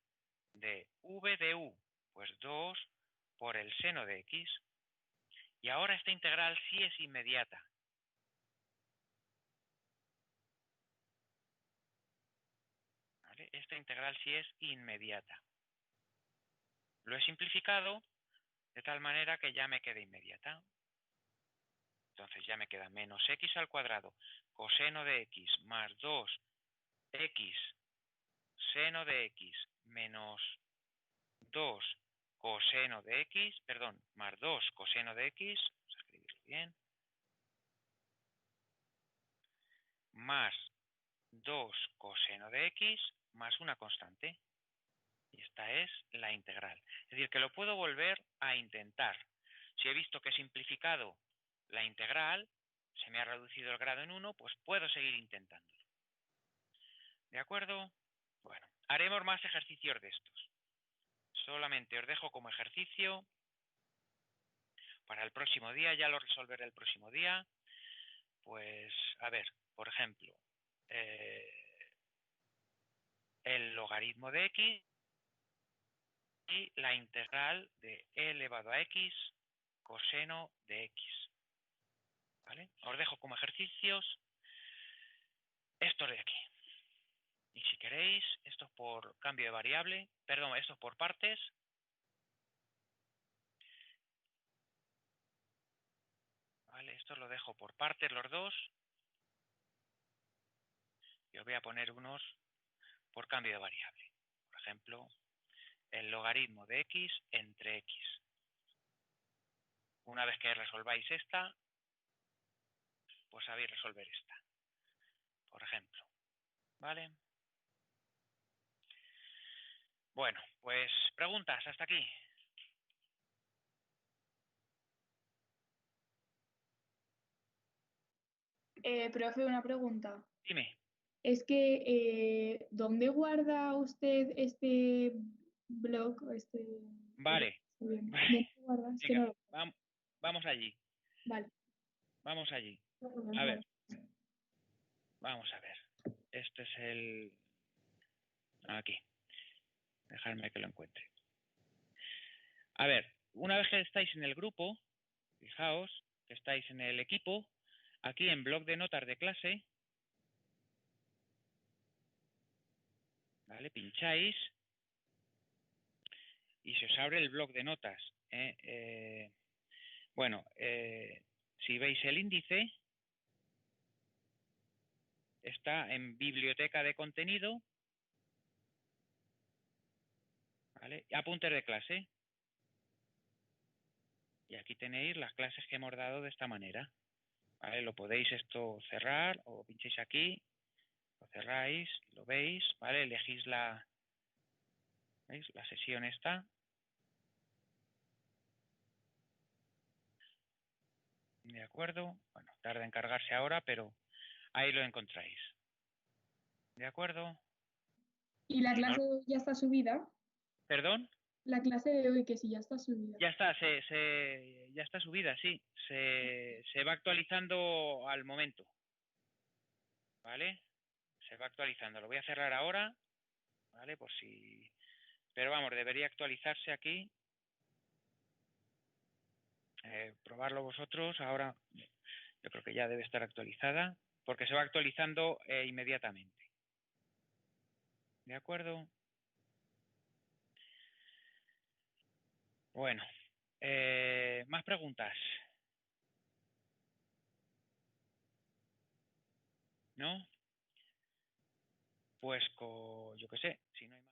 de v de u, pues 2 por el seno de x. Y ahora esta integral sí es inmediata. ¿Vale? Esta integral sí es inmediata. Lo he simplificado de tal manera que ya me queda inmediata. Entonces ya me queda menos x al cuadrado coseno de x más 2x seno de x menos 2 coseno de x, perdón, más 2 coseno de x, vamos a escribirlo bien, más 2 coseno de x más una constante. Y esta es la integral. Es decir, que lo puedo volver a intentar. Si he visto que he simplificado la integral, se me ha reducido el grado en 1, pues puedo seguir intentándolo. ¿De acuerdo? Bueno, haremos más ejercicios de estos. Solamente os dejo como ejercicio para el próximo día, ya lo resolveré el próximo día. Pues, a ver, por ejemplo, el logaritmo de x y la integral de e elevado a x coseno de x. ¿Vale? Os dejo como ejercicios estos de aquí. Y si queréis, esto es por cambio de variable, perdón, esto es por partes. Vale, esto lo dejo por partes los dos. Y os voy a poner unos por cambio de variable. Por ejemplo, el logaritmo de x entre x. Una vez que resolváis esta, pues sabéis resolver esta. Por ejemplo. ¿Vale? Bueno, pues preguntas hasta aquí. Profe, una pregunta. Dime. Es que, ¿dónde guarda usted este blog? Vale. ¿Dónde guarda? Es que Venga, no lo... vamos allí. Vale. Vamos allí. A ver. Vamos a ver. Este es el... Aquí. Dejadme que lo encuentre. A ver, una vez que estáis en el grupo, fijaos que estáis en el equipo, aquí en bloc de notas de clase, ¿vale? Pincháis y se os abre el bloc de notas. Bueno, si veis el índice, está en biblioteca de contenido, ¿vale? Y apuntes de clase. Y aquí tenéis las clases que hemos dado de esta manera. ¿Vale? Lo podéis esto cerrar o pincháis aquí, lo cerráis, lo veis, ¿vale? Elegís ¿veis? La sesión esta. ¿De acuerdo? Bueno, tarda en cargarse ahora, pero ahí lo encontráis. ¿De acuerdo? ¿Y la clase ya está subida? ¿Perdón? La clase de hoy, que sí ya está subida. Ya está, ya está subida, sí. Se va actualizando al momento. ¿Vale? Se va actualizando. Lo voy a cerrar ahora, ¿vale? Por si... Pero vamos, debería actualizarse aquí. Probarlo vosotros. Ahora yo creo que ya debe estar actualizada, porque se va actualizando inmediatamente. ¿De acuerdo? Bueno, más preguntas. ¿No? Pues yo qué sé, si no hay más.